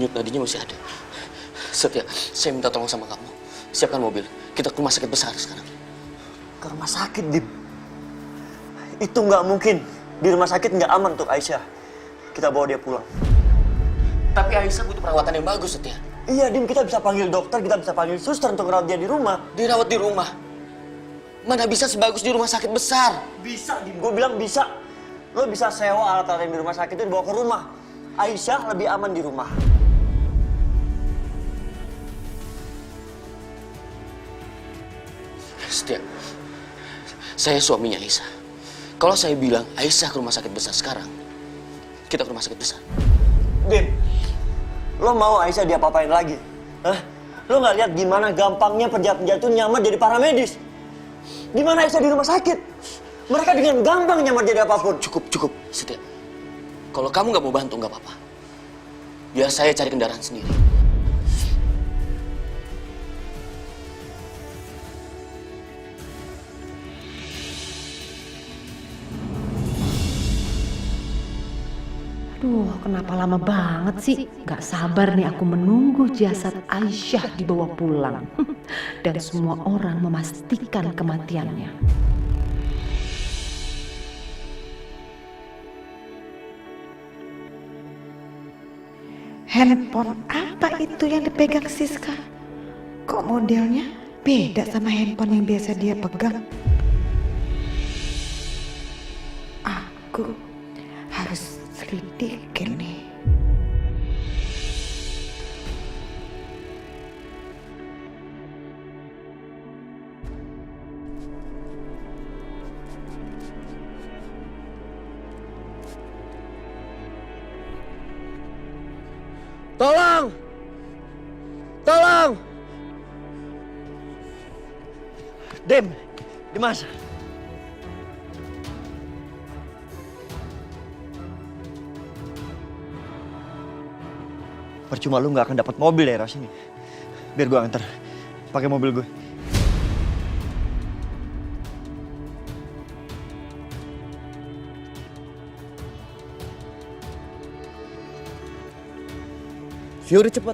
denyut nadinya masih ada. Setia, saya minta tolong sama kamu. Siapkan mobil. Kita ke rumah sakit besar sekarang. Ke rumah sakit, Dim? Itu nggak mungkin. Di rumah sakit nggak aman untuk Aisyah. Kita bawa dia pulang. Tapi Aisyah butuh perawatan yang bagus, Setia. Iya, Dim. Kita bisa panggil dokter, kita bisa panggil suster untuk rawat dia di rumah. Dirawat di rumah? Mana bisa sebagus di rumah sakit besar? Bisa, Dim. Gue bilang bisa. Lo bisa sewa alat-alat yang di rumah sakit itu dibawa ke rumah. Aisyah lebih aman di rumah. Setia, saya suaminya Aisyah. Kalau saya bilang Aisyah ke rumah sakit besar sekarang, kita ke rumah sakit besar. Dim, lo mau Aisyah diapa-apain lagi? Hah? Lo nggak lihat gimana gampangnya penjahat-penjahat itu nyamar jadi paramedis? Gimana Aisyah di rumah sakit? Mereka dengan gampang nyamar jadi apapun. Cukup, Setia. Kalau kamu nggak mau bantu, nggak apa-apa. Biar saya cari kendaraan sendiri. Duh, kenapa lama banget sih? Gak sabar nih aku menunggu jasad Aisyah dibawa pulang. Dan semua orang memastikan kematiannya. Handphone apa itu yang dipegang Siska? Kok modelnya beda sama handphone yang biasa dia pegang? Aku harus selidikin nih. Tolong! Tolong! Dimas. Percuma lu nggak akan dapat mobil daerah sini. Biar gue antar. Pakai mobil gue. Fury cepet.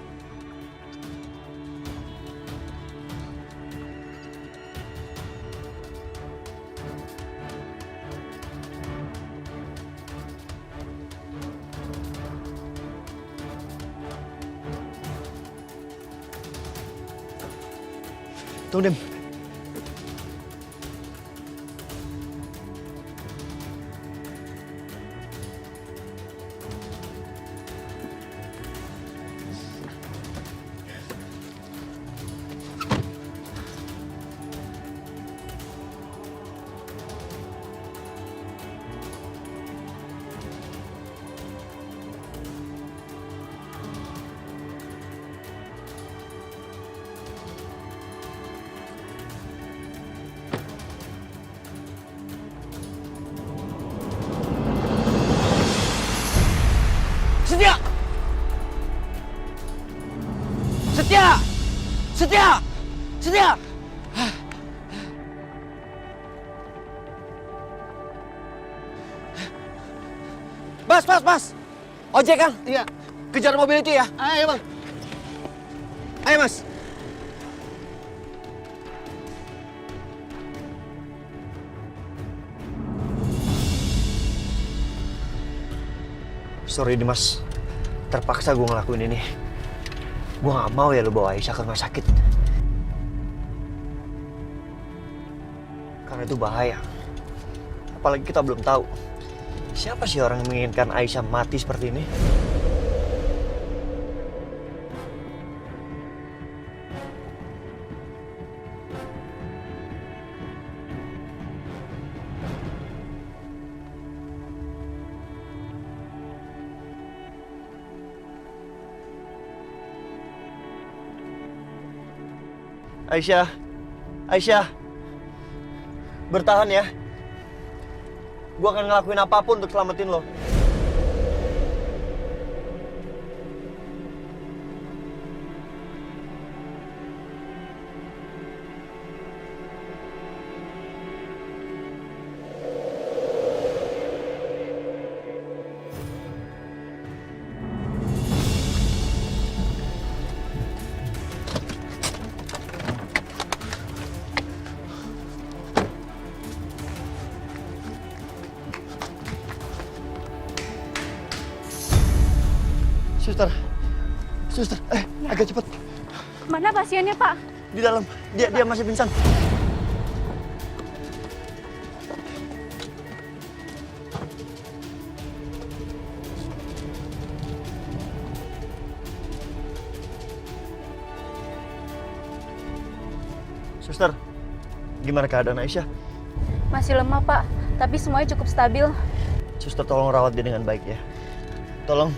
Tunggu, Dim. Setia! Setia! Setia! Setia! Mas! Ojek, Kang? Iya. Kejar mobil itu ya? Ayo, Bang. Ayo, Mas. Sorry Dimas, terpaksa gue ngelakuin ini. Gue gak mau ya lo bawa Aisyah ke rumah sakit. Karena itu bahaya. Apalagi kita belum tahu siapa sih orang yang menginginkan Aisyah mati seperti ini. Aisyah, bertahan ya. Gue akan ngelakuin apapun untuk selamatin lo. Suster, agak cepet. Mana pasiennya, Pak? Di dalam, dia masih pingsan. Suster, gimana keadaan Aisyah? Masih lemah, Pak. Tapi semuanya cukup stabil. Suster, tolong rawat dia dengan baik ya. Tolong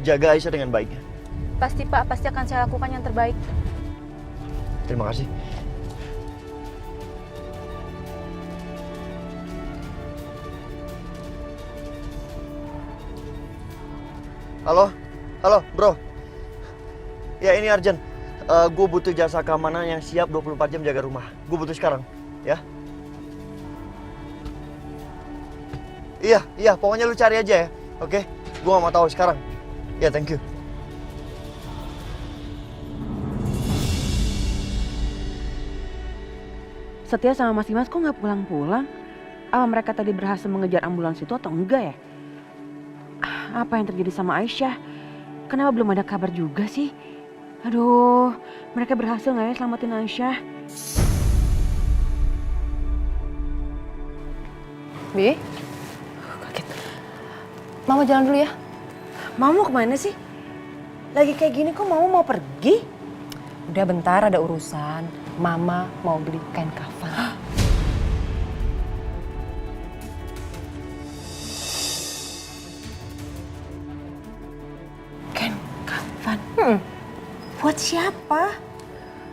jaga Aisyah dengan baik ya. Pasti, Pak. Pasti akan saya lakukan yang terbaik. Terima kasih. Halo, bro. Ya, ini Arjen. Gue butuh jasa keamanan yang siap 24 jam jaga rumah. Gue butuh sekarang, ya. Iya, pokoknya lu cari aja ya, oke? Gue gak mau tahu sekarang. Ya, thank you. Setia sama Mas Dimas kok nggak pulang-pulang? Apa mereka tadi berhasil mengejar ambulans itu atau enggak ya? Apa yang terjadi sama Aisyah? Kenapa belum ada kabar juga sih? Aduh, mereka berhasil nggak ya selamatin Aisyah? Bi? Kaget. Mama jalan dulu ya. Mama mau kemana sih? Lagi kayak gini kok Mama mau pergi? Udah bentar ada urusan. Mama mau beli kain kafan. Kain kafan? Buat siapa?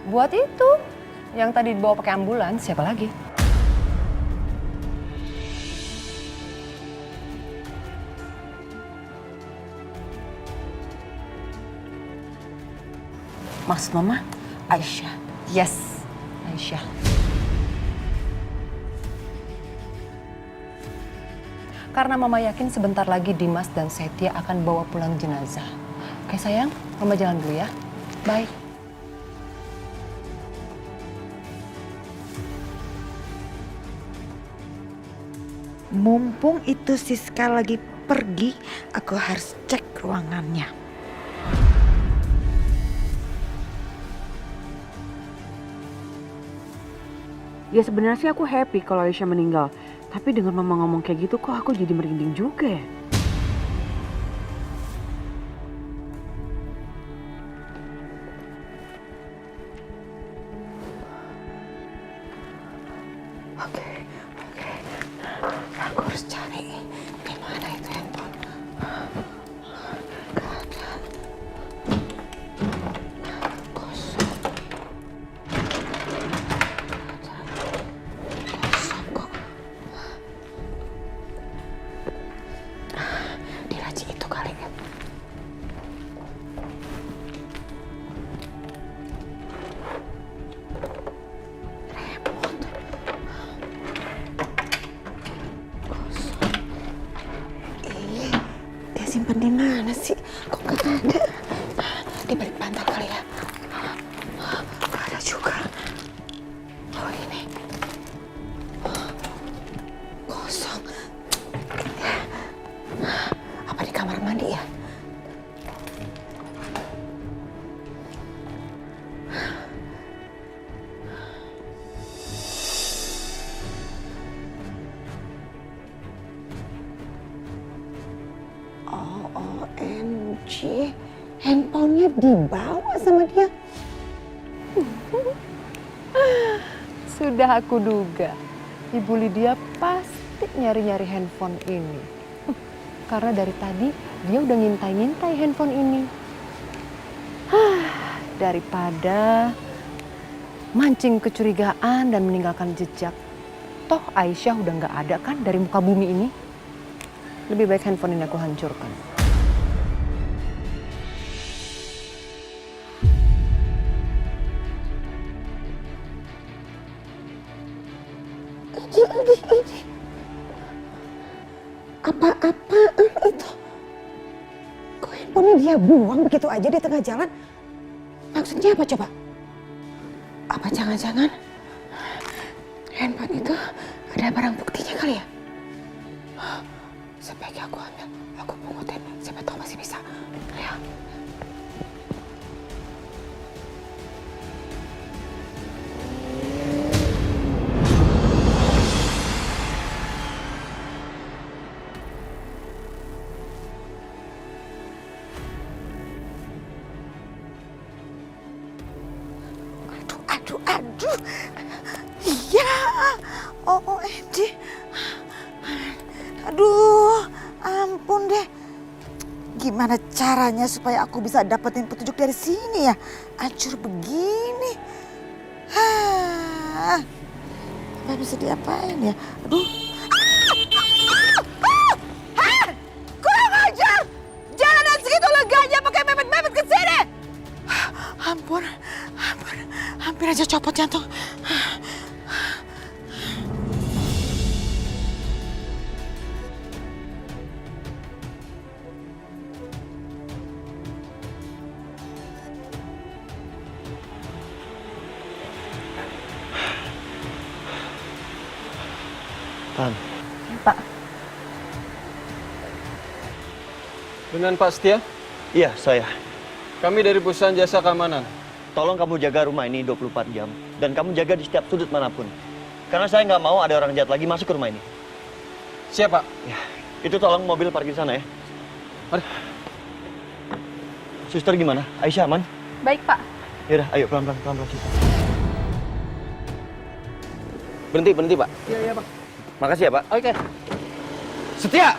Buat itu. Yang tadi dibawa pakai ambulans, siapa lagi? Maksud Mama? Aisyah. Yes, Aisyah. Karena Mama yakin sebentar lagi Dimas dan Setia akan bawa pulang jenazah. Oke sayang, Mama jalan dulu ya. Bye. Mumpung itu Siska lagi pergi, aku harus cek ruangannya. Ya sebenarnya sih aku happy kalau Aisyah meninggal. Tapi dengan Mama ngomong kayak gitu kok aku jadi merinding juga ya. Oke. Aku harus cari di mana itu handphone. Gak ada. Kosong. Kosong kok. Di laci itu kali ya. Dia simpen di mana sih? Kok gak ada? Di balik bantal kali ya? Gak ada juga. Oh ini. Kosong. Apa di kamar mandi ya? OMG, handphonenya dibawa sama dia. Sudah aku duga, Ibu Lydia pasti nyari-nyari handphone ini. Karena dari tadi dia udah ngintai-ngintai handphone ini. Daripada mancing kecurigaan dan meninggalkan jejak. Toh Aisyah udah nggak ada kan dari muka bumi ini. Lebih baik handphone ini aku hancurkan. Apa-apaan itu? Kok handphonenya dia buang begitu aja di tengah jalan? Maksudnya apa coba? Apa jangan-jangan handphone itu ada barang buktinya kali ya? Sebaiknya aku ambil, aku pungutin. Siapa tahu masih bisa. Ya. Aduh. Iya. OMG. Aduh, ampun deh. Gimana caranya supaya aku bisa dapetin petunjuk dari sini ya? Hancur begini. Apa bisa diapain ya? Aduh. Kurang ajar! Jalanan segitu leganya pakai mepet-mepet ke sini. Ampun. Hampir aja copot jantung. Tan, Pak, Dengan Pak Setia, iya saya. kami dari Perusahaan Jasa Keamanan. Tolong kamu jaga rumah ini 24 jam. Dan kamu jaga di setiap sudut manapun. Karena saya nggak mau ada orang jahat lagi masuk ke rumah ini. Siap, Pak. Ya, itu tolong mobil parkir sana ya. Mari. Suster gimana? Aisyah aman? baik Pak. Yaudah, ayo pelan-pelan, suster. Berhenti, Pak. Iya, Pak. Makasih ya, Pak. Oke. Setia!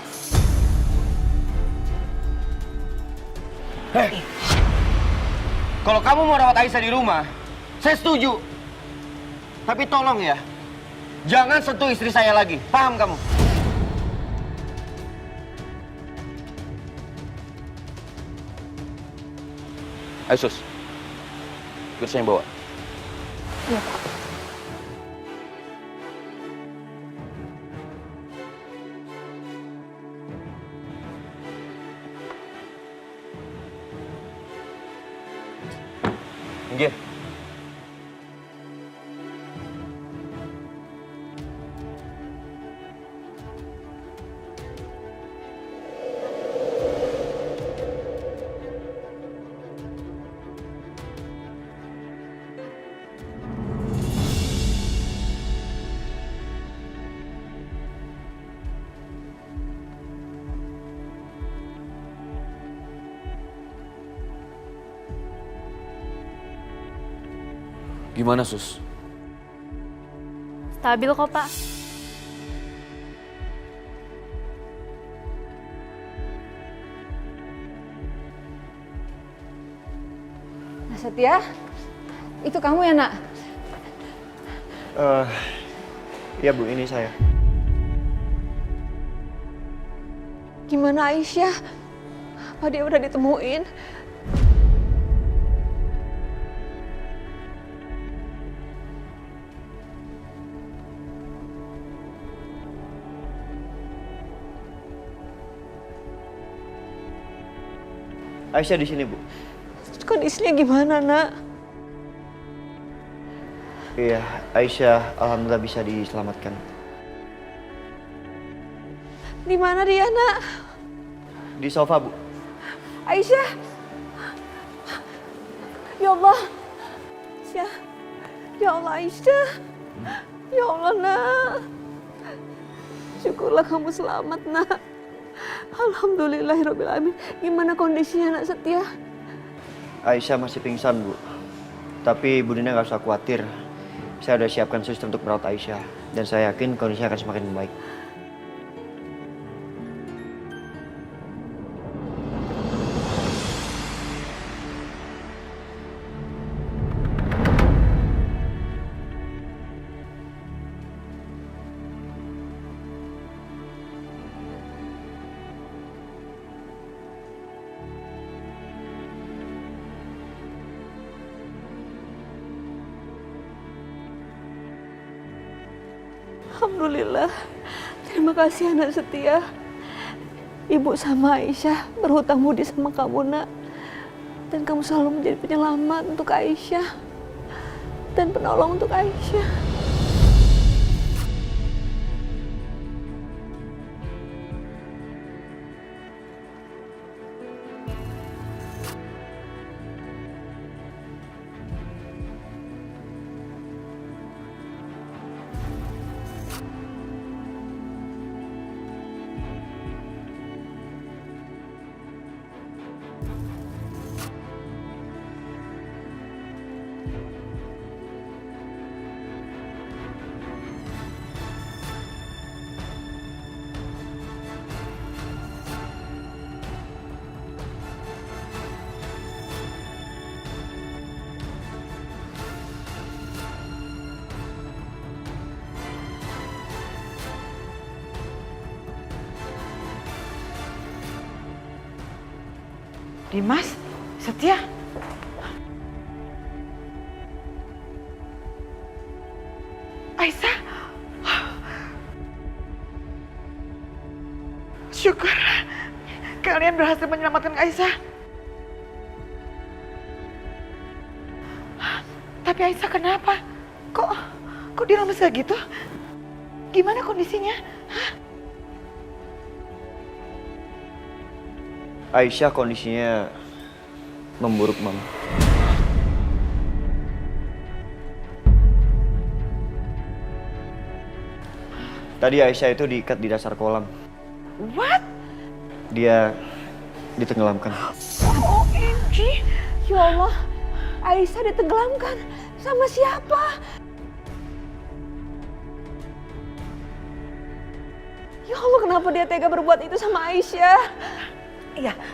Hei! Kalau kamu mau rawat Aisyah di rumah, saya setuju. Tapi tolong ya, jangan sentuh istri saya lagi. Paham kamu? Ayo, Sus. Biar saya yang bawa. Iya Pak. Minggir. Gimana, Sus? Stabil kok Pak. Nah, Setia, itu kamu ya, Nak? Iya Bu, ini saya. Gimana Aisyah? Apa dia udah ditemuin? Aisyah di sini Bu. Kondisinya gimana, Nak? Iya, Aisyah alhamdulillah bisa diselamatkan. Di mana dia, Nak? Di sofa Bu. Aisyah. Ya Allah. Aisyah. Ya Allah, Aisyah. Ya Allah, Nak. Syukurlah kamu selamat, Nak. Alhamdulillahirrahmanirrahim. Gimana kondisinya, Nak Setia? Aisyah masih pingsan Bu. Tapi Bu Dina nggak usah khawatir. Saya udah siapkan suster untuk merawat Aisyah. Dan saya yakin kondisinya akan semakin membaik. Alhamdulillah. Terima kasih anak setia. Ibu sama Aisyah berhutang budi sama kamu, Nak. Dan kamu selalu menjadi penyelamat untuk Aisyah. Dan penolong untuk Aisyah. Dimas, Setia. Aisyah. Syukur kalian berhasil menyelamatkan Aisyah. Tapi Aisyah kenapa? Kok dia lemes kayak gitu? Gimana kondisinya? Aisyah kondisinya memburuk, Mama. Tadi Aisyah itu diikat di dasar kolam. What? Dia ditenggelamkan. OMG, ya Allah, Aisyah ditenggelamkan. Sama siapa? Ya Allah, kenapa dia tega berbuat itu sama Aisyah?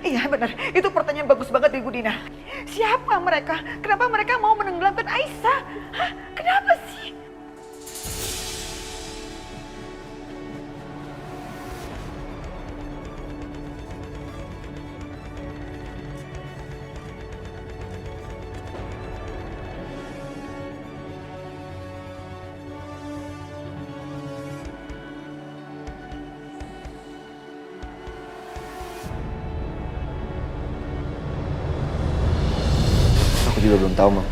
Iya benar. Itu pertanyaan bagus banget Ibu Dina. Siapa mereka? Kenapa mereka mau menenggelamkan Aisyah? Hah? Kenapa sih? Aku juga belum tahu, Mam.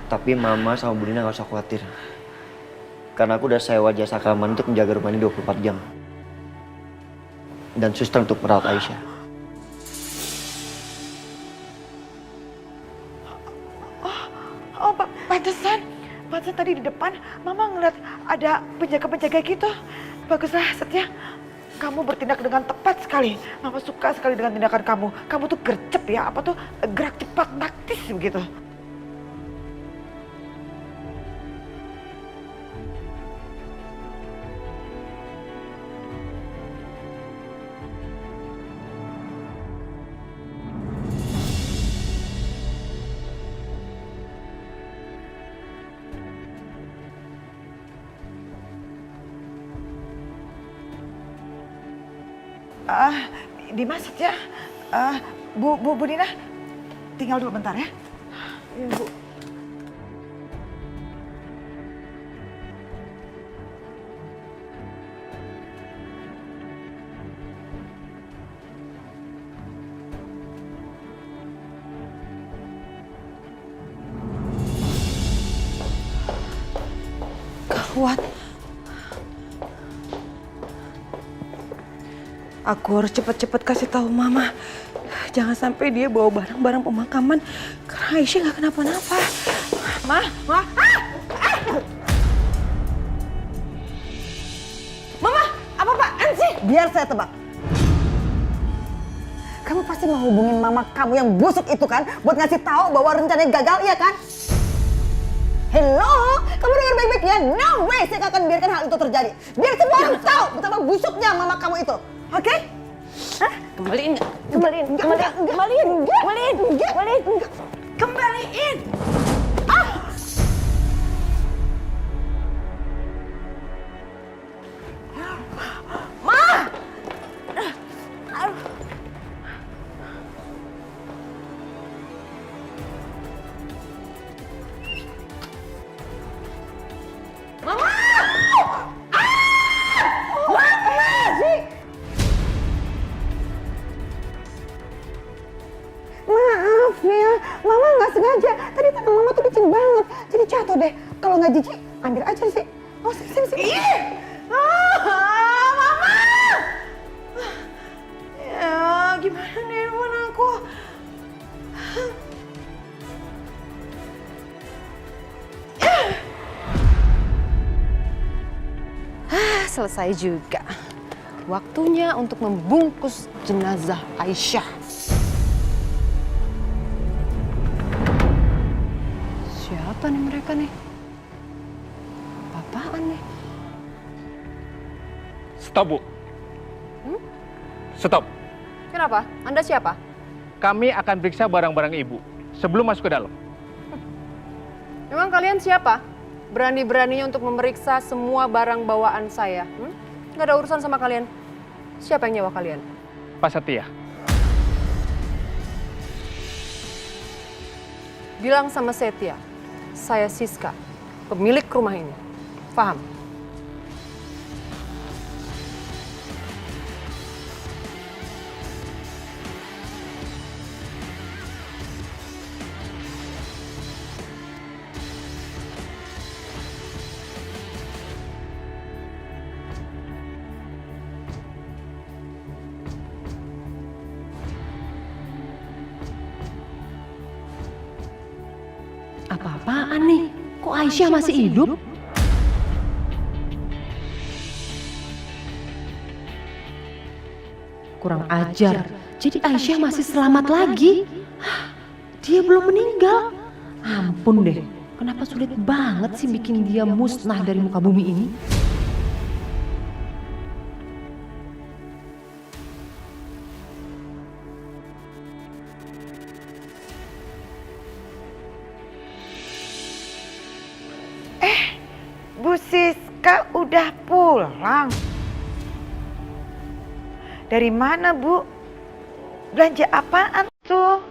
Tapi Mama sama Bu Dina gak usah khawatir. Karena aku udah sewa jasa keamanan untuk menjaga rumah ini 24 jam. Dan suster untuk merawat Aisyah. Oh, pantesan tadi di depan Mama ngeliat ada penjaga-penjaga gitu. Baguslah Setia, kamu bertindak dengan tepat sekali. Mama suka sekali dengan tindakan kamu. Kamu tuh gercep ya, gerak cepat, taktis begitu. Dimas, Setia, Bu Dina, tinggal dulu bentar ya. Iya, Bu. Gawat. Aku harus cepet-cepet kasih tahu Mama. Jangan sampai dia bawa barang-barang pemakaman. Karena Aisyah nggak kenapa-napa. Ma. Mama, apa-apaan sih? Biar saya tebak. Kamu pasti mau hubungin mama kamu yang busuk itu kan? Buat ngasih tahu bahwa rencananya gagal, iya kan? Hello? Kamu dengar baik-baik ya? No way saya akan biarkan hal itu terjadi. Biar semua orang tahu betapa busuknya mama kamu itu. Oke? Hah? Kembaliin nggak? Kembaliin. Kembaliin. Maaf ya, mama nggak sengaja. Tadi tangan mama tuh licin banget. Jadi jatuh deh. Kalau nggak jijik, ambil aja sih. Oh, sini. Mama! Ya, gimana nih handphone aku? Selesai juga. Waktunya untuk membungkus jenazah Aisyah. Siapa nih mereka nih? Apaan nih? Stop, Bu. Stop. Kenapa? Anda siapa? Kami akan periksa barang-barang Ibu sebelum masuk ke dalam. Memang kalian siapa? Berani-beraninya untuk memeriksa semua barang bawaan saya. Nggak ada urusan sama kalian. Siapa yang nyawa kalian? Pak Setia. Bilang sama Setia, saya Siska, pemilik rumah ini. Paham? Apa-apaan nih? Kok Aisyah masih hidup? Kurang ajar. Jadi Aisyah masih selamat lagi? Hah, dia belum meninggal? Ampun deh, kenapa sulit banget sih bikin dia musnah dari muka bumi ini? Bu Siska udah pulang. Dari mana, Bu? Belanja apaan tuh?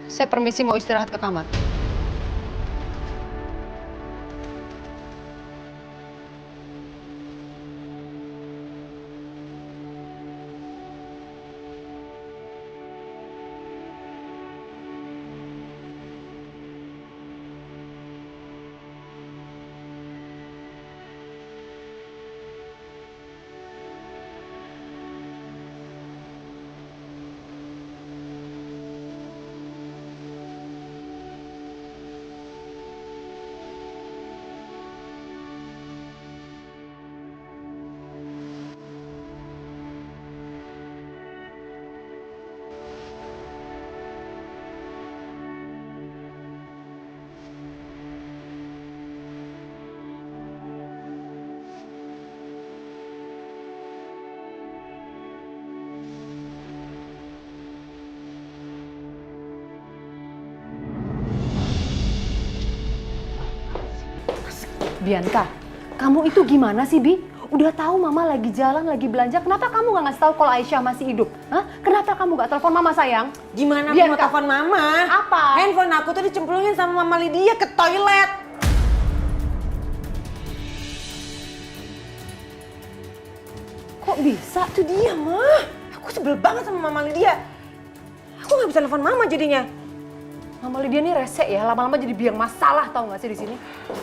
Saya permisi mau istirahat ke kamar. Bianca, kamu itu gimana sih, Bi? Udah tahu Mama lagi jalan, lagi belanja, kenapa kamu nggak ngasih tahu kalau Aisyah masih hidup? Hah? Kenapa kamu nggak telepon Mama, sayang? Gimana aku Bianca. mau telepon Mama? Apa? Handphone aku tuh dicemplungin sama Mama Lydia ke toilet. Kok bisa? Itu dia, Mah. Aku sebel banget sama Mama Lydia. Aku nggak bisa telepon Mama jadinya. Mama Lydia nih rese ya, lama-lama jadi biang masalah, tau nggak sih di sini?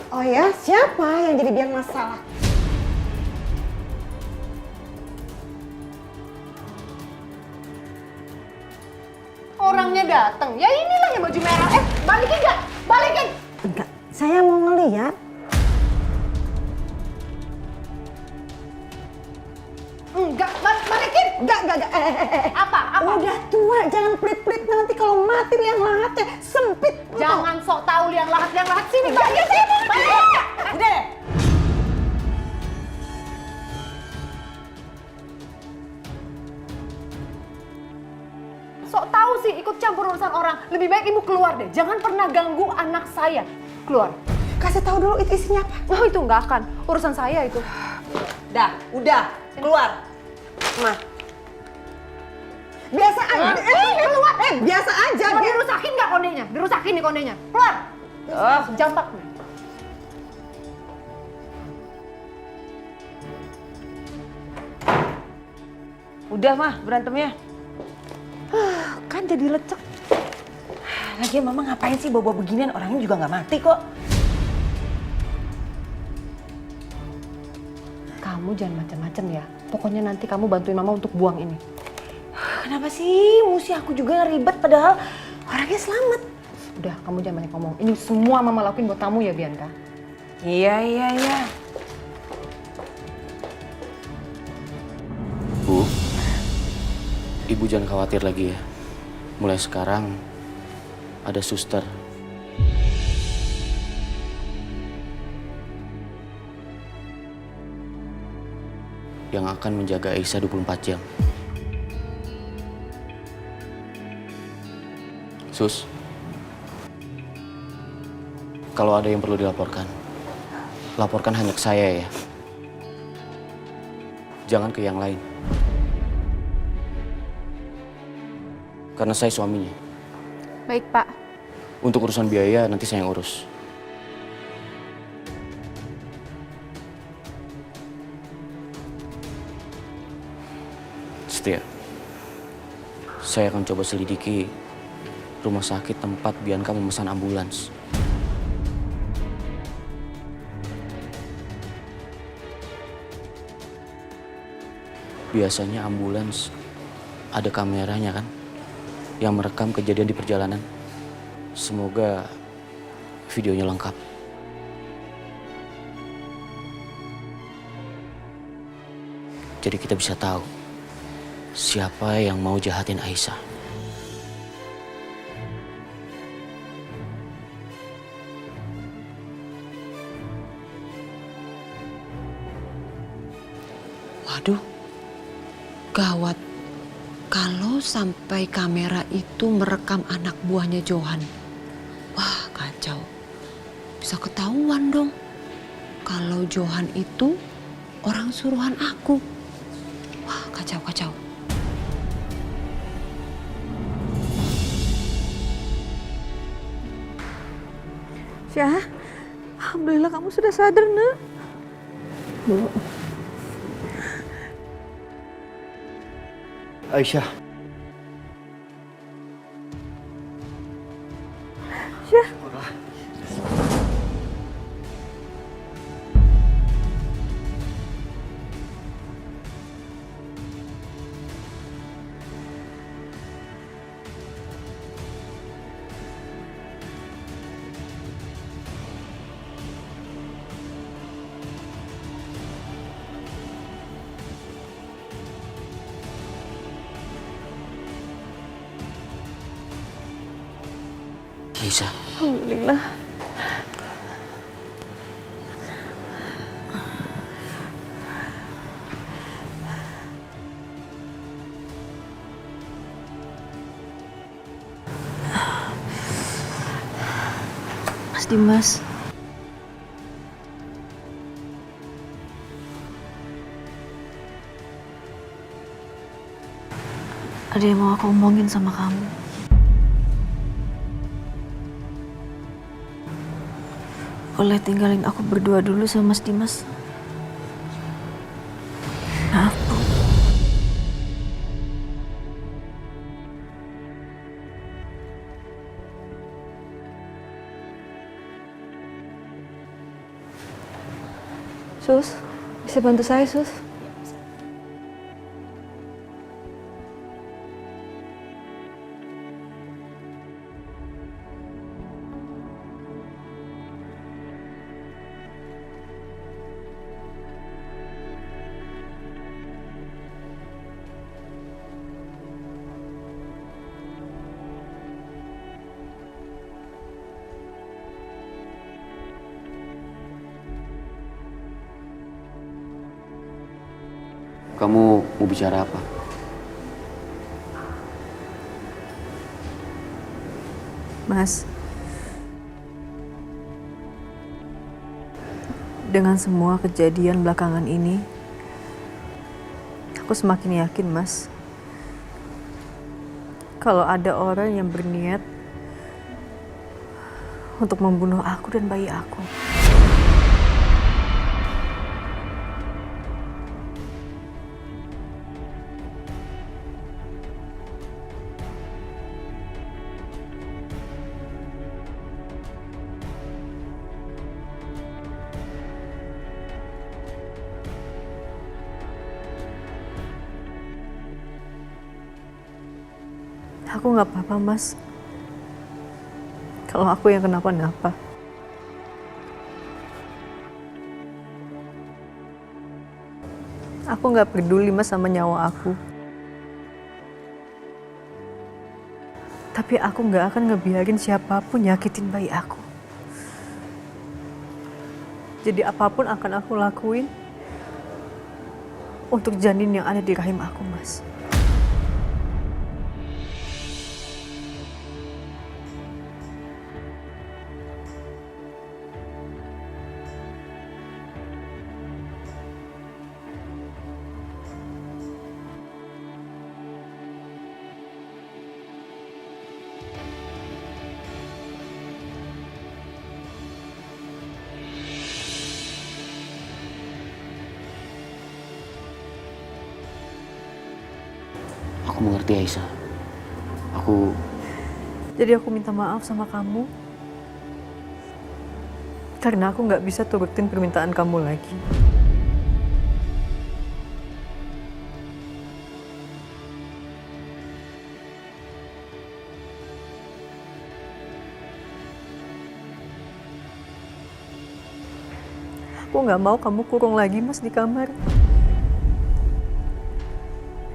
Oh ya, siapa yang jadi biang masalah? Orangnya datang, ya inilah yang baju merah. Balikin nggak? Balikin! Enggak, saya mau ngeliat. Enggak, balikin! Enggak. Apa? Udah tua, jangan pelit-pelit nanti kalau mati liang lahatnya sempit. Jangan sok tahu liang lahat sini, balikin sini! Udah deh. Sok tahu sih ikut campur urusan orang. Lebih baik ibu keluar deh. Jangan pernah ganggu anak saya. Keluar. Kasih tahu dulu itu isinya apa. Oh itu nggak akan. Urusan saya itu. Udah, keluar. Mah. Biasa aja. Keluar. Biasa aja. Mau dirusakin nggak kondenya? Dirusakin nih kondenya. Keluar. Jampak nih. Udah, Mah, berantemnya. Kan jadi lecek. Lagian Mama ngapain sih bawa beginian, orangnya juga nggak mati kok. Kamu jangan macam-macam ya. Pokoknya nanti kamu bantuin Mama untuk buang ini. Kenapa sih? Mesti aku juga ribet padahal orangnya selamat. Udah, kamu jangan banyak ngomong. Ini semua Mama lakuin buat kamu ya, Bianca. Iya. Bu, Ibu jangan khawatir lagi ya. Mulai sekarang ada suster. yang akan menjaga Aisyah 24 jam. Sus, kalau ada yang perlu dilaporkan, laporkan hanya ke saya ya. Jangan ke yang lain. Karena saya suaminya. Baik, Pak. Untuk urusan biaya nanti saya yang urus. Setia, saya akan coba selidiki rumah sakit tempat Bianca memesan ambulans. Biasanya ambulans ada kameranya kan, yang merekam kejadian di perjalanan. Semoga videonya lengkap. Jadi kita bisa tahu siapa yang mau jahatin Aisyah. Waduh, gawat. Kalau sampai kamera itu merekam anak buahnya Johan, wah kacau. Bisa ketahuan dong kalau Johan itu orang suruhan aku. Wah kacau. Syah, alhamdulillah kamu sudah sadar, Nak. Bu. Aisyah. Syah. Aisyah. Alhamdulillah. Mas Dimas. Ada yang mau aku omongin sama kamu. Boleh tinggalin aku berdua dulu sama Mas Dimas? Maaf, Bu. Sus, bisa bantu saya, Sus? Kamu mau bicara apa? Mas, dengan semua kejadian belakangan ini, aku semakin yakin, Mas, kalau ada orang yang berniat untuk membunuh aku dan bayi aku. Aku nggak apa-apa, Mas. Kalau aku yang kenapa-napa. Aku nggak peduli, Mas, sama nyawa aku. Tapi aku nggak akan ngebiarin siapapun nyakitin bayi aku. Jadi apapun akan aku lakuin untuk janin yang ada di rahim aku, Mas. Aku mengerti Aisyah. Jadi aku minta maaf sama kamu karena aku nggak bisa turutin permintaan kamu lagi. Aku nggak mau kamu kurung lagi, Mas, di kamar.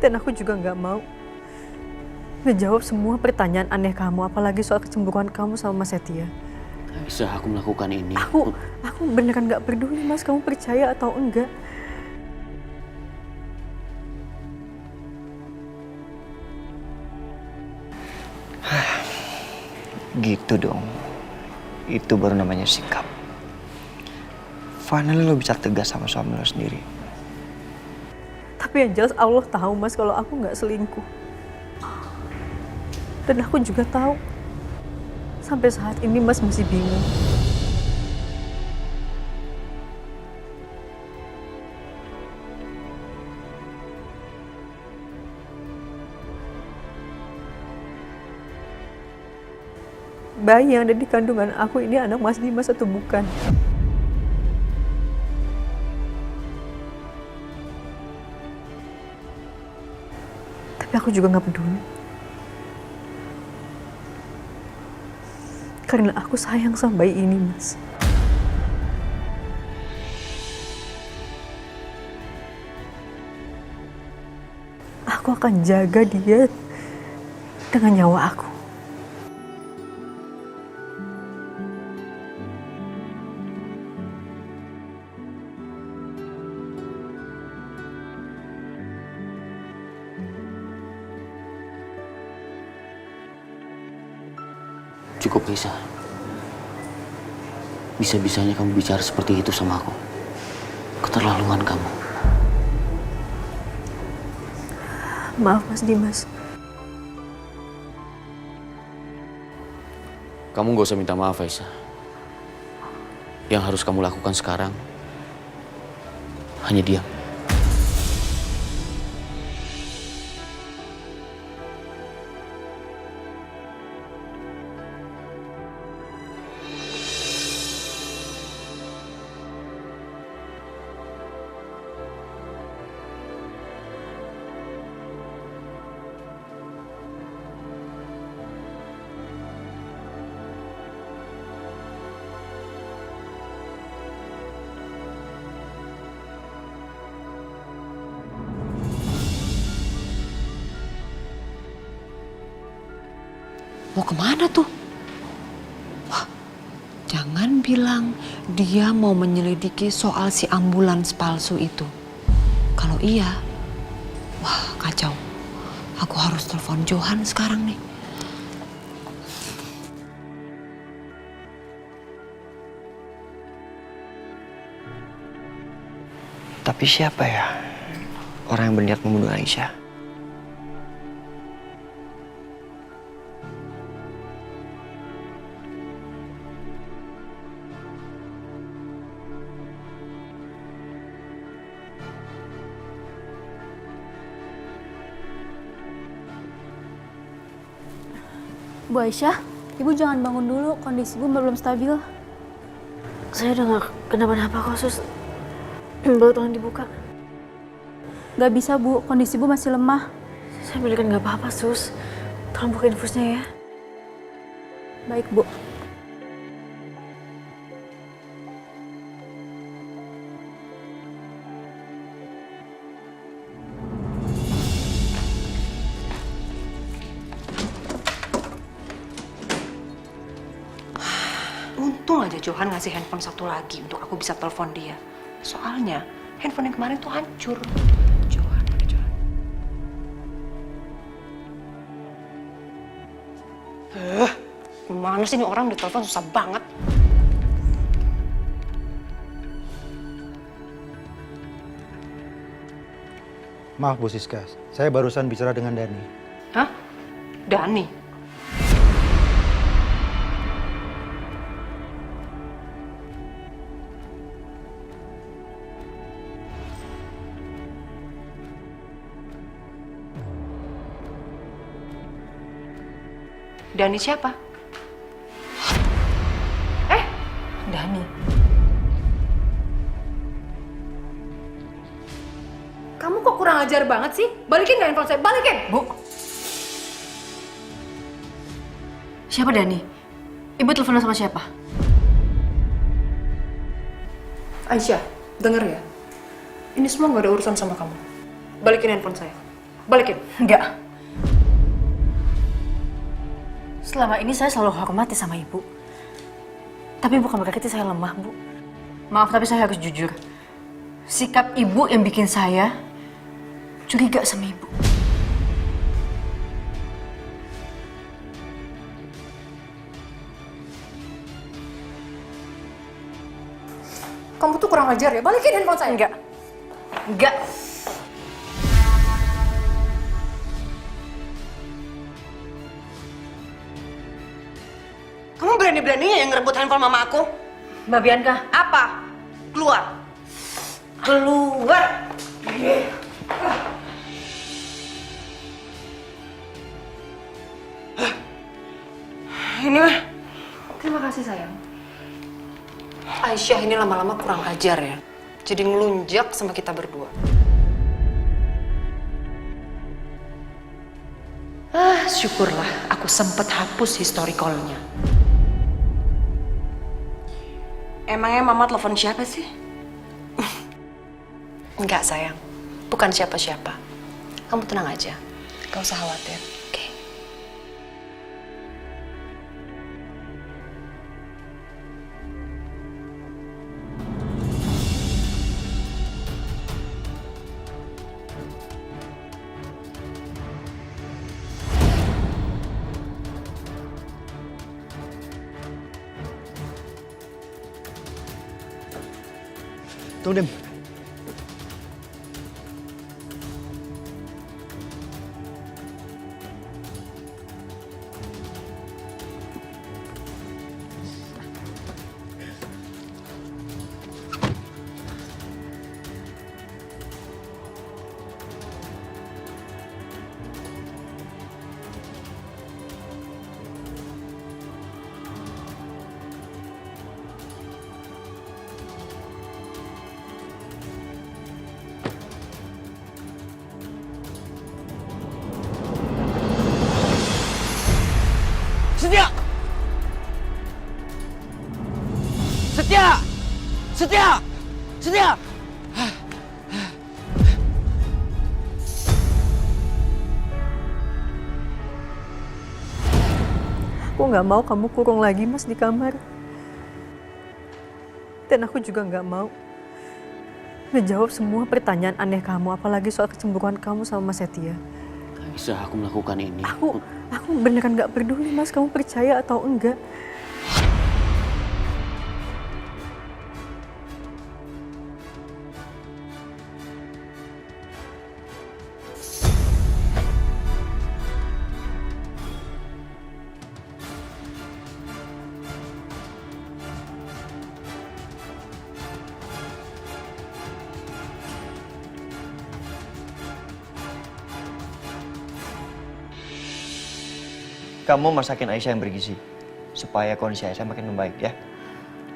Dan aku juga nggak mau ngejawab semua pertanyaan aneh kamu, apalagi soal kecemburuan kamu sama Mas Setia. Aisyah, aku melakukan ini. Aku beneran nggak peduli, Mas, kamu percaya atau enggak. Gitu dong. Itu baru namanya sikap. Finally lo bisa tegas sama suami lo sendiri. Tapi yang jelas Allah tahu, Mas, kalau aku nggak selingkuh. Dan aku juga tahu sampai saat ini Mas masih bingung. Bayi yang ada di kandungan aku ini anak Mas Dimas atau bukan? Tapi aku juga nggak peduli. Karena aku sayang sama bayi ini, Mas. Aku akan jaga dia dengan nyawa aku. Cukup, Aisyah. Bisa-bisanya kamu bicara seperti itu sama aku. Keterlaluan kamu. Maaf, Mas Dimas. Kamu gak usah minta maaf, Aisyah. Yang harus kamu lakukan sekarang hanya diam. Mau kemana tuh? Wah, jangan bilang dia mau menyelidiki soal si ambulans palsu itu. Kalau iya, wah kacau. Aku harus telepon Johan sekarang nih. Tapi siapa ya orang yang berniat membunuh Aisyah? Bu Aisyah, Ibu jangan bangun dulu, kondisi Ibu belum stabil. Saya udah nggak kenapa-napa kok, Sus. Baru tolong dibuka. Gak bisa Bu, kondisi Ibu masih lemah. Saya beneran nggak apa-apa, Sus. Tolong buka infusnya ya. Baik Bu. Untung aja Johan ngasih handphone satu lagi untuk aku bisa telepon dia. Soalnya handphone yang kemarin tuh hancur. Gimana sih ini orang ditelepon susah banget. Maaf Bu Siska, saya barusan bicara dengan Dani. Hah? Dani? Dani siapa? Dani. Kamu kok kurang ajar banget sih? Balikin gak handphone saya? Balikin! Bu. Siapa Dani? Ibu telepon sama siapa? Aisyah, denger ya. Ini semua gak ada urusan sama kamu. Balikin handphone saya. Balikin. Enggak. Selama ini saya selalu hormati sama ibu. Tapi bukan berarti saya lemah, Bu. Maaf, tapi saya harus jujur. Sikap ibu yang bikin saya curiga sama ibu. Kamu tuh kurang ajar ya. Balikin handphone saya. Enggak. Enggak. Kamu berani-beraninya yang ngerebut handphone mama aku? Mbak Bianca, Apa? Keluar. Keluar. Ini mah. Terima kasih sayang. Aisyah ini lama-lama kurang ajar ya. Jadi ngelunjak sama kita berdua. Syukurlah aku sempet hapus historicalnya. Emangnya mama telepon siapa sih? Enggak sayang, bukan siapa-siapa. Kamu tenang aja, gak usah khawatir. Oke. Tunggu, Dim. Setia! Setia! Setia! Setia! Aku nggak mau kamu kurung lagi, Mas, di kamar. Dan aku juga nggak mau ngejawab semua pertanyaan aneh kamu, apalagi soal kecemburuan kamu sama Mas Setia. Bisa aku melakukan ini. Aku beneran nggak peduli, Mas, kamu percaya atau enggak. Kamu masakin Aisyah yang bergizi, supaya kondisi Aisyah makin membaik ya.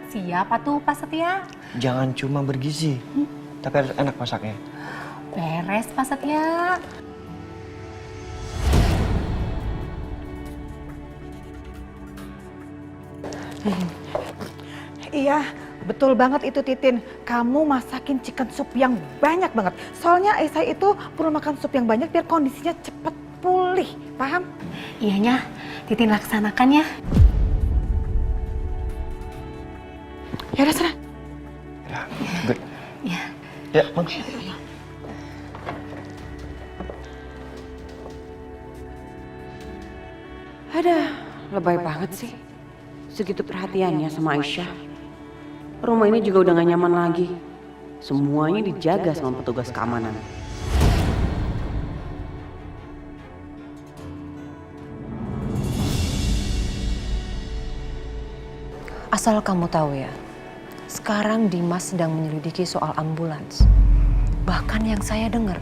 Siapa tuh Pak Setia? Jangan cuma bergizi, tapi harus enak masaknya. Beres Pak Setia. Iya, betul banget itu Titin. Kamu masakin chicken soup yang banyak banget. Soalnya Aisyah itu perlu makan sup yang banyak biar kondisinya cepet pulih. Paham? Iyanya, Titin laksanakan ya. Ya udah sana. Ya, good. Ya. Ya, Mang. Ada, lebay banget sih. Segitu perhatiannya sama Aisyah. Rumah ini juga udah gak nyaman lagi. Semuanya dijaga sama petugas keamanan. Asal kamu tahu ya, sekarang Dimas sedang menyelidiki soal ambulans. Bahkan yang saya dengar,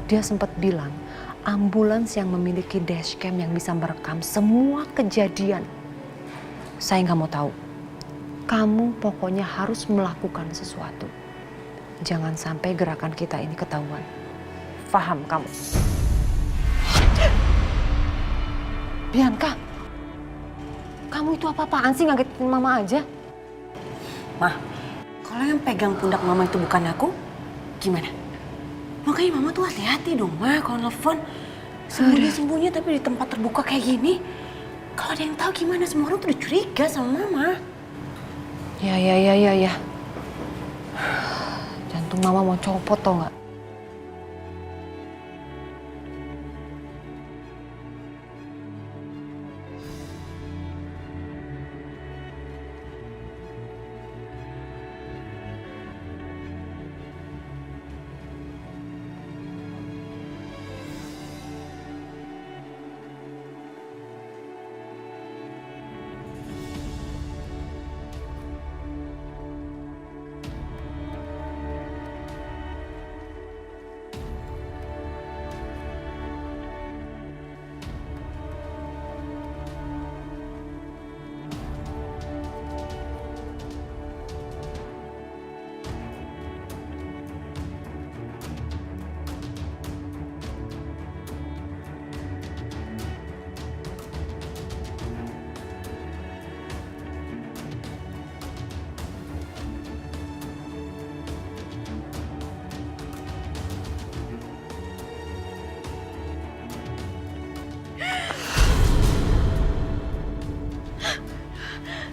dia sempat bilang ambulans yang memiliki dashcam yang bisa merekam semua kejadian. Saya nggak mau tahu. Kamu pokoknya harus melakukan sesuatu. Jangan sampai gerakan kita ini ketahuan. Paham kamu? Bianca, kamu itu apa-apaan sih ngagetin mama aja? Mah, kalau yang pegang pundak mama itu bukan aku, gimana? Makanya mama tuh hati-hati dong, Ma, kalau nelfon. Sembunyi-sembunyi tapi di tempat terbuka kayak gini. Kalau ada yang tahu gimana, semua orang tuh udah curiga sama mama. Ya. Jantung mama mau copot tau nggak?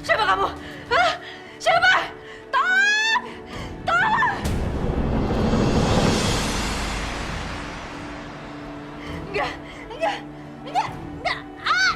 Siapa kamu? Hah? Siapa? Tolong! Tolong! Enggak. Ah!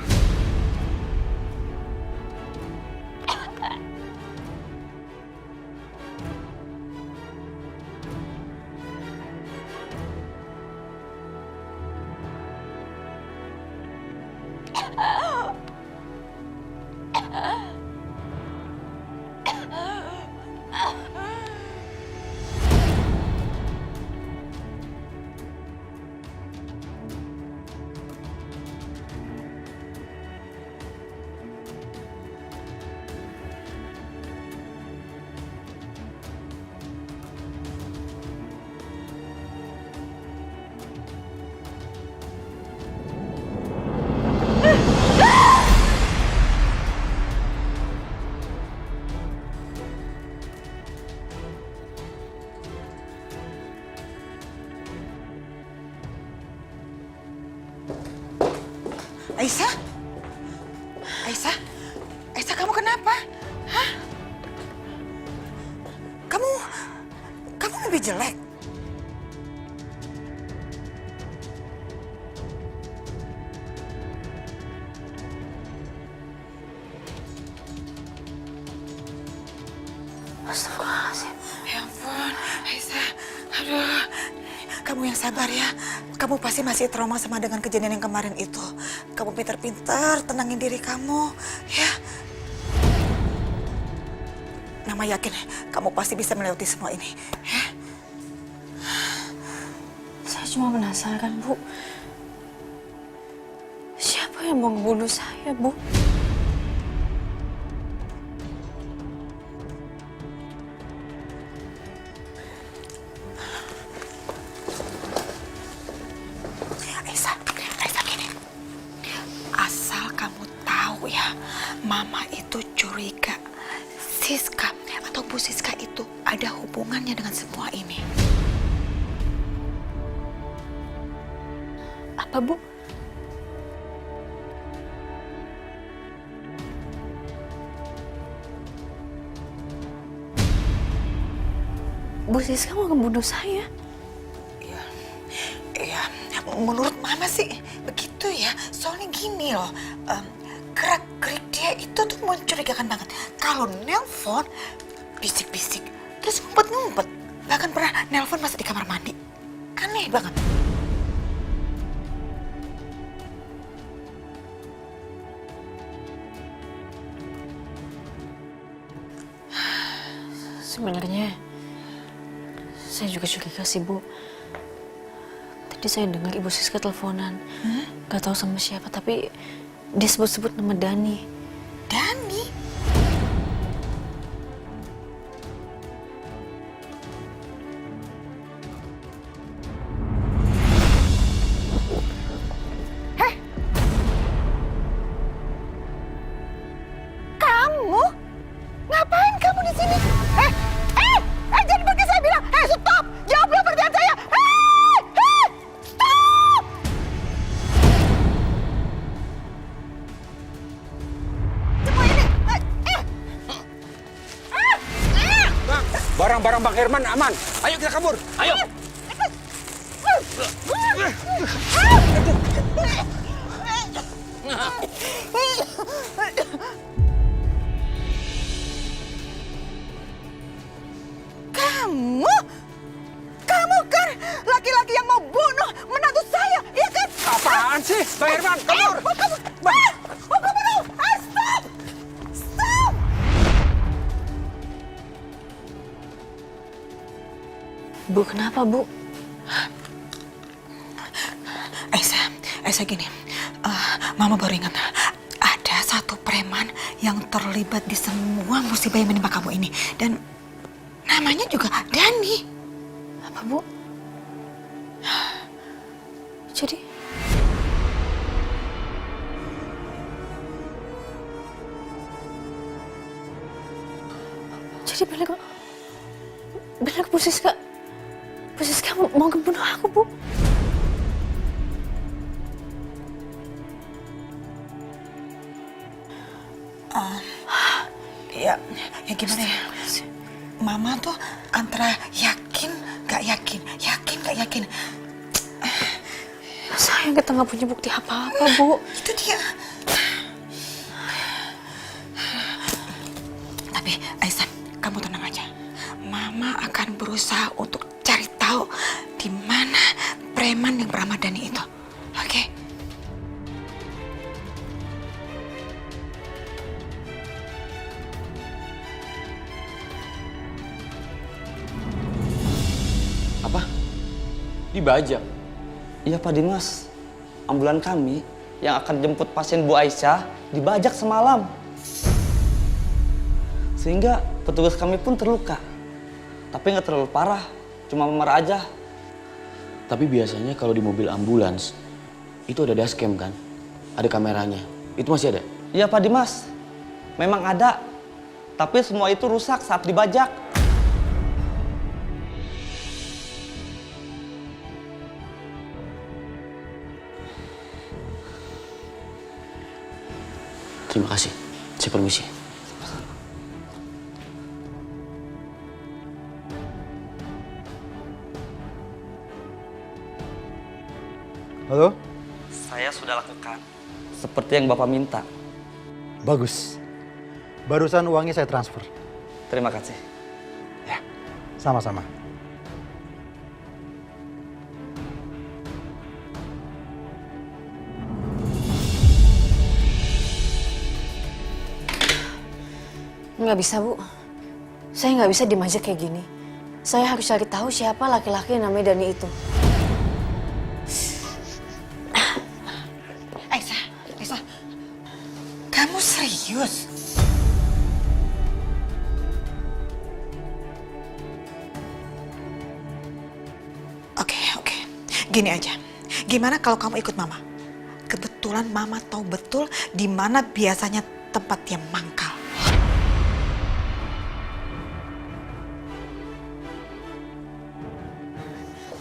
Aisyah, kamu kenapa? Hah? Kamu lebih jelek. Astagfirullahaladzim. Ya ampun, Aisyah. Aduh, kamu yang sabar ya. Kamu pasti masih trauma sama dengan kejadian yang kemarin itu. Kamu pintar-pintar tenangin diri kamu, ya. Mama yakin kamu pasti bisa melewati semua ini, ya. Saya cuma penasaran, Bu. Siapa yang mau membunuh saya, Bu? Aisyah gini. Asal kamu tahu ya, Mama itu curiga Siska atau Bu Siska itu ada hubungannya dengan semua ini. Apa, Bu? Bu Siska mau membunuh saya? Iya, menurut Mama sih begitu ya. Soalnya gini loh, gerak-gerik dia itu tuh mencurigakan banget. Kalau nelpon, bisik-bisik, terus ngumpet-ngumpet. Bahkan pernah nelpon pas di kamar mandi. Aneh banget. Sebenarnya saya juga curiga sih, Bu. Tadi saya dengar Ibu Siska teleponan. Gak tahu sama siapa, tapi dia sebut-sebut nama Dani. Dani? Kamu? Ngapain kamu di sini? Jangan pergi saya bilang. Stop! Jawab dulu pertanyaan saya. Stop! Semua ini. Barang-barang Bang Herman aman. Ayo kita kabur. Ayo. Kamu kan laki-laki yang mau bunuh menantu saya, iya kan? Apaan sih, Bang Herman? Kabur. Kamu stop! Stop! Bu, kenapa, Bu? Aisyah gini, Mama baru ingat ada satu preman yang terlibat di semua musibah yang menimpa kamu ini. Dan namanya juga Dani. Apa, Bu? Jadi... Jadi balik Bu Siska mau ngebunuh aku, Bu. Ya gimana ya? Mama tuh antara yakin gak yakin. Sayang kita nggak punya bukti apa-apa, Bu. Itu dia. Tapi Aisyah, kamu tenang aja. Mama akan berusaha untuk cari tahu di mana preman yang bernama Dani itu. Oke? Apa? Dibajak? Iya Pak Dimas, ambulan kami yang akan jemput pasien Bu Aisyah dibajak semalam. Sehingga petugas kami pun terluka. Tapi nggak terlalu parah, cuma memar aja. Tapi biasanya kalau di mobil ambulans, itu ada dashcam kan? Ada kameranya. Itu masih ada? Iya Pak Dimas, memang ada. Tapi semua itu rusak saat dibajak. Terima kasih. Saya permisi. Halo? Saya sudah lakukan seperti yang Bapak minta. Bagus. Barusan uangnya saya transfer. Terima kasih. Ya, sama-sama. Nggak bisa, Bu. Saya nggak bisa diem aja kayak gini. Saya harus cari tahu siapa laki-laki yang namanya Dani itu. Aisyah, kamu serius? Oke. Gini aja. Gimana kalau kamu ikut Mama? Kebetulan Mama tahu betul di mana biasanya tempat dia mangkal.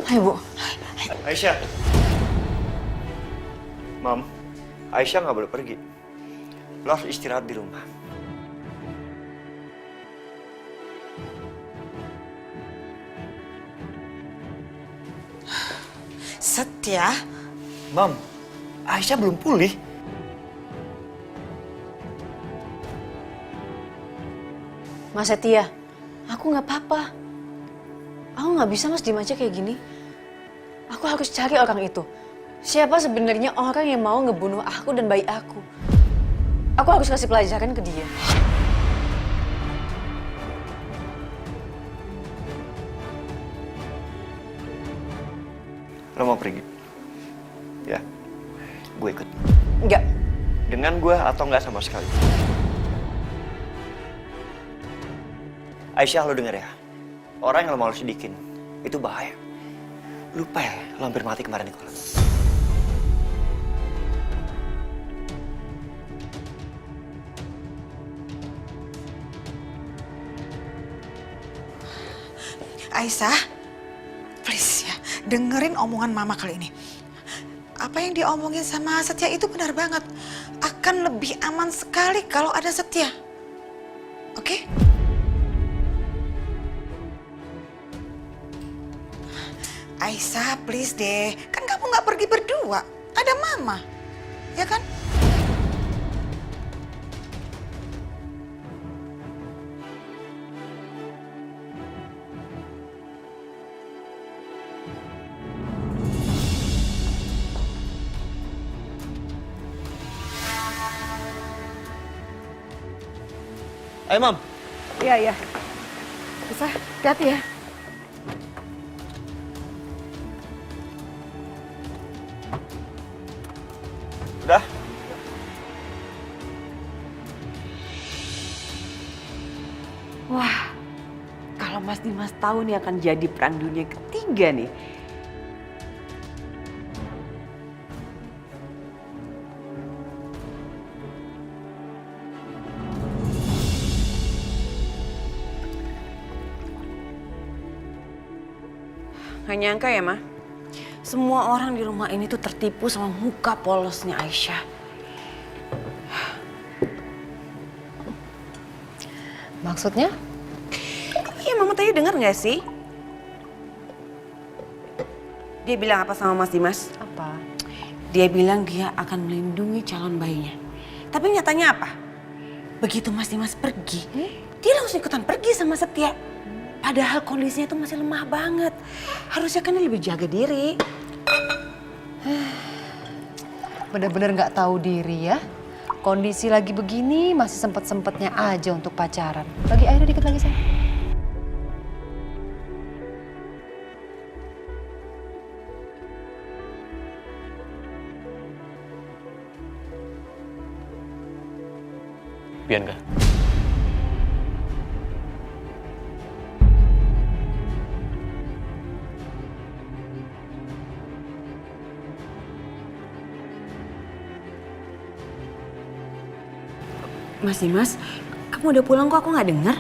Ayo, Bu. Aisyah. Mam, Aisyah nggak boleh pergi. Lo harus istirahat di rumah. Setia? Mam, Aisyah belum pulih. Mas Setia, aku nggak apa-apa. Aku nggak bisa Mas diem aja kayak gini. Aku harus cari orang itu. Siapa sebenarnya orang yang mau ngebunuh aku dan bayi aku? Aku harus kasih pelajaran ke dia. Lo mau pergi? Ya, gue ikut. Enggak. Dengan gue atau enggak sama sekali? Aisyah, lo denger ya. Orang yang lo mau lo sedikin, itu bahaya. Lupa ya, lo hampir mati kemarin di kolam. Aisyah, please ya, dengerin omongan mama kali ini. Apa yang diomongin sama Setia itu benar banget. Akan lebih aman sekali kalau ada Setia. Oke? Aisyah, please deh. Kan kamu nggak pergi berdua. Ada mama. Ya kan? Ayo, Mam. Iya. Bisa, hati-hati ya. Udah? Wah, kalau Mas Dimas tahu nih akan jadi perang dunia ketiga nih. Gak nyangka ya, Ma. Semua orang di rumah ini tuh tertipu sama muka polosnya Aisyah. Maksudnya? Iya, Mama tadi dengar gak sih? Dia bilang apa sama Mas Dimas? Apa? Dia bilang dia akan melindungi calon bayinya. Tapi nyatanya apa? Begitu Mas Dimas pergi, dia langsung ikutan pergi sama Setia. Padahal kondisinya itu masih lemah banget. Harusnya kan dia lebih jaga diri. Bener-bener nggak tahu diri ya. Kondisi lagi begini masih sempet-sempetnya aja untuk pacaran. Bagi airnya dikit lagi sayang. Bianca. Mas Dimas, kamu udah pulang kok aku nggak dengar?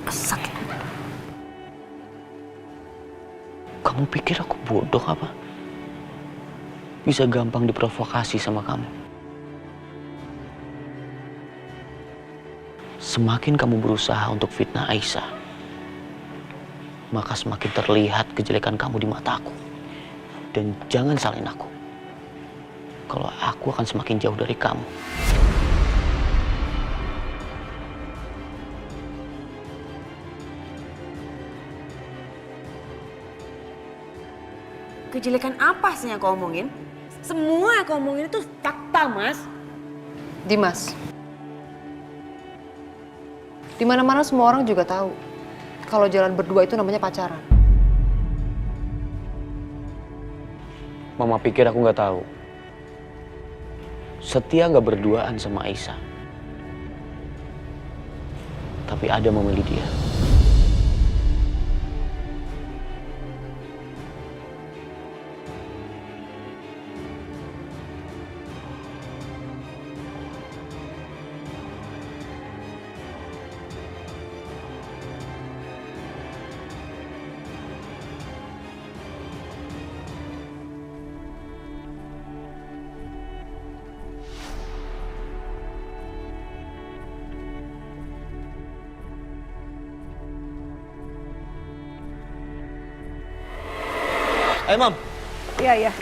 Sakit. Kamu pikir aku bodoh apa? Bisa gampang diprovokasi sama kamu. Semakin kamu berusaha untuk fitnah Aisyah, maka semakin terlihat kejelekan kamu di mataku. Dan jangan salahin aku. Kalau aku akan semakin jauh dari kamu. Kejelekan apa sih yang kau omongin? Semua yang kau omongin itu fakta, Mas. Dimas. Di mana-mana semua orang juga tahu kalau jalan berdua itu namanya pacaran. Mama pikir aku nggak tahu. Setia nggak berduaan sama Aisyah. Tapi ada memilih dia. Ayo, Mam. Iya.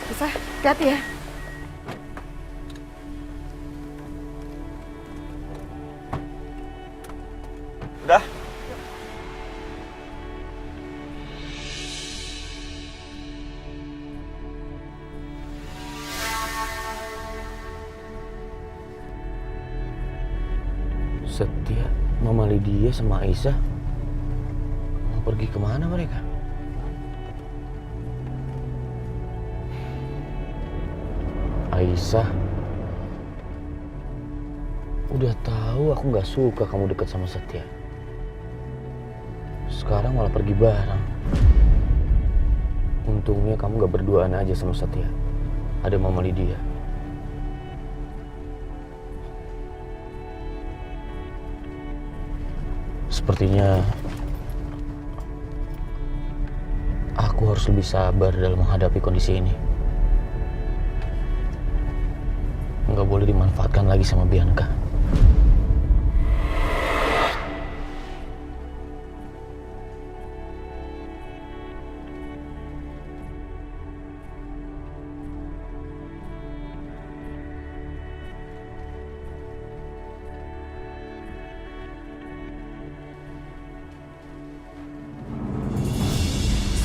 Bisa, hati-hati ya. Setia, Mama Lydia sama Aisyah mau pergi kemana mereka? Aisyah, udah tahu aku nggak suka kamu deket sama Setia. Sekarang malah pergi bareng. Untungnya kamu gak berduaan aja sama Setia. Ada Mama Lydia. Sepertinya aku harus lebih sabar dalam menghadapi kondisi ini. Nggak boleh dimanfaatkan lagi sama Bianca.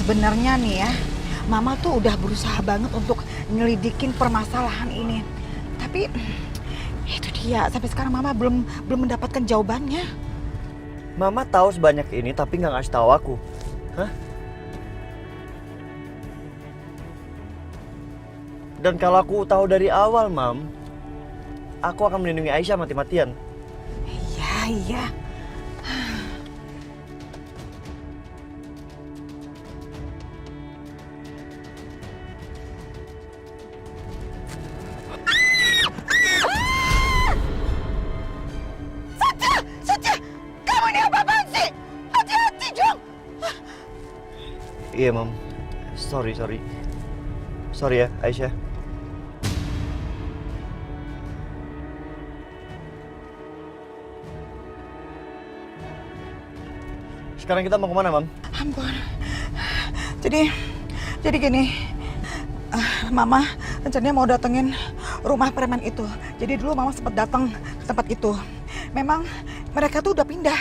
Sebenarnya nih ya, Mama tuh udah berusaha banget untuk nyelidikin permasalahan ini. Tapi itu dia, sampai sekarang Mama belum mendapatkan jawabannya. Mama tahu sebanyak ini tapi nggak ngasih tahu aku. Hah? Dan kalau aku tahu dari awal, Mam, aku akan melindungi Aisyah mati-matian. Iya. Iya, Mam. Sorry ya, Aisyah. Sekarang kita mau kemana, Mam? Ampun. Jadi gini, Mama rencananya mau datengin rumah preman itu. Jadi dulu Mama sempat datang ke tempat itu. Memang mereka tuh udah pindah.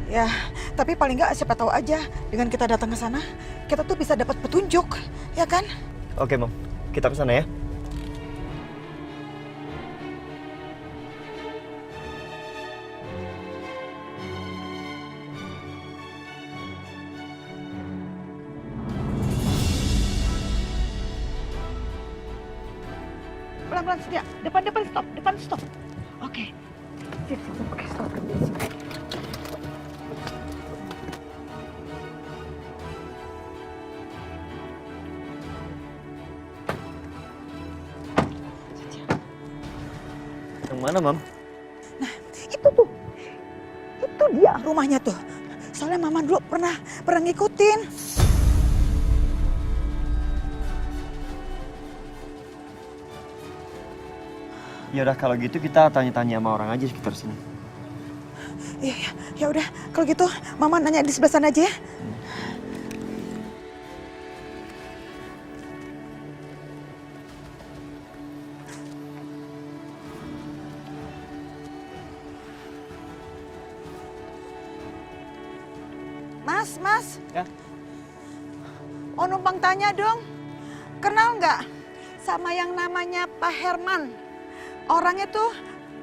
Ya, tapi paling nggak siapa tahu aja dengan kita datang ke sana, kita tuh bisa dapat petunjuk, ya kan? Oke, Mam. Kita ke sana ya. Pelan-pelan Setia, depan stop. Oke. Sip, oke, stop. Yang mana, Mam? Nah, itu dia rumahnya tuh. Soalnya Mama dulu pernah ngikutin. Ya udah kalau gitu kita tanya-tanya sama orang aja sekitar sini. Iya, ya udah. Kalau gitu Mama nanya di sebelah sana aja ya. Mas. Ya. Mau numpang tanya dong. Kenal nggak sama yang namanya Pak Herman? Orangnya tuh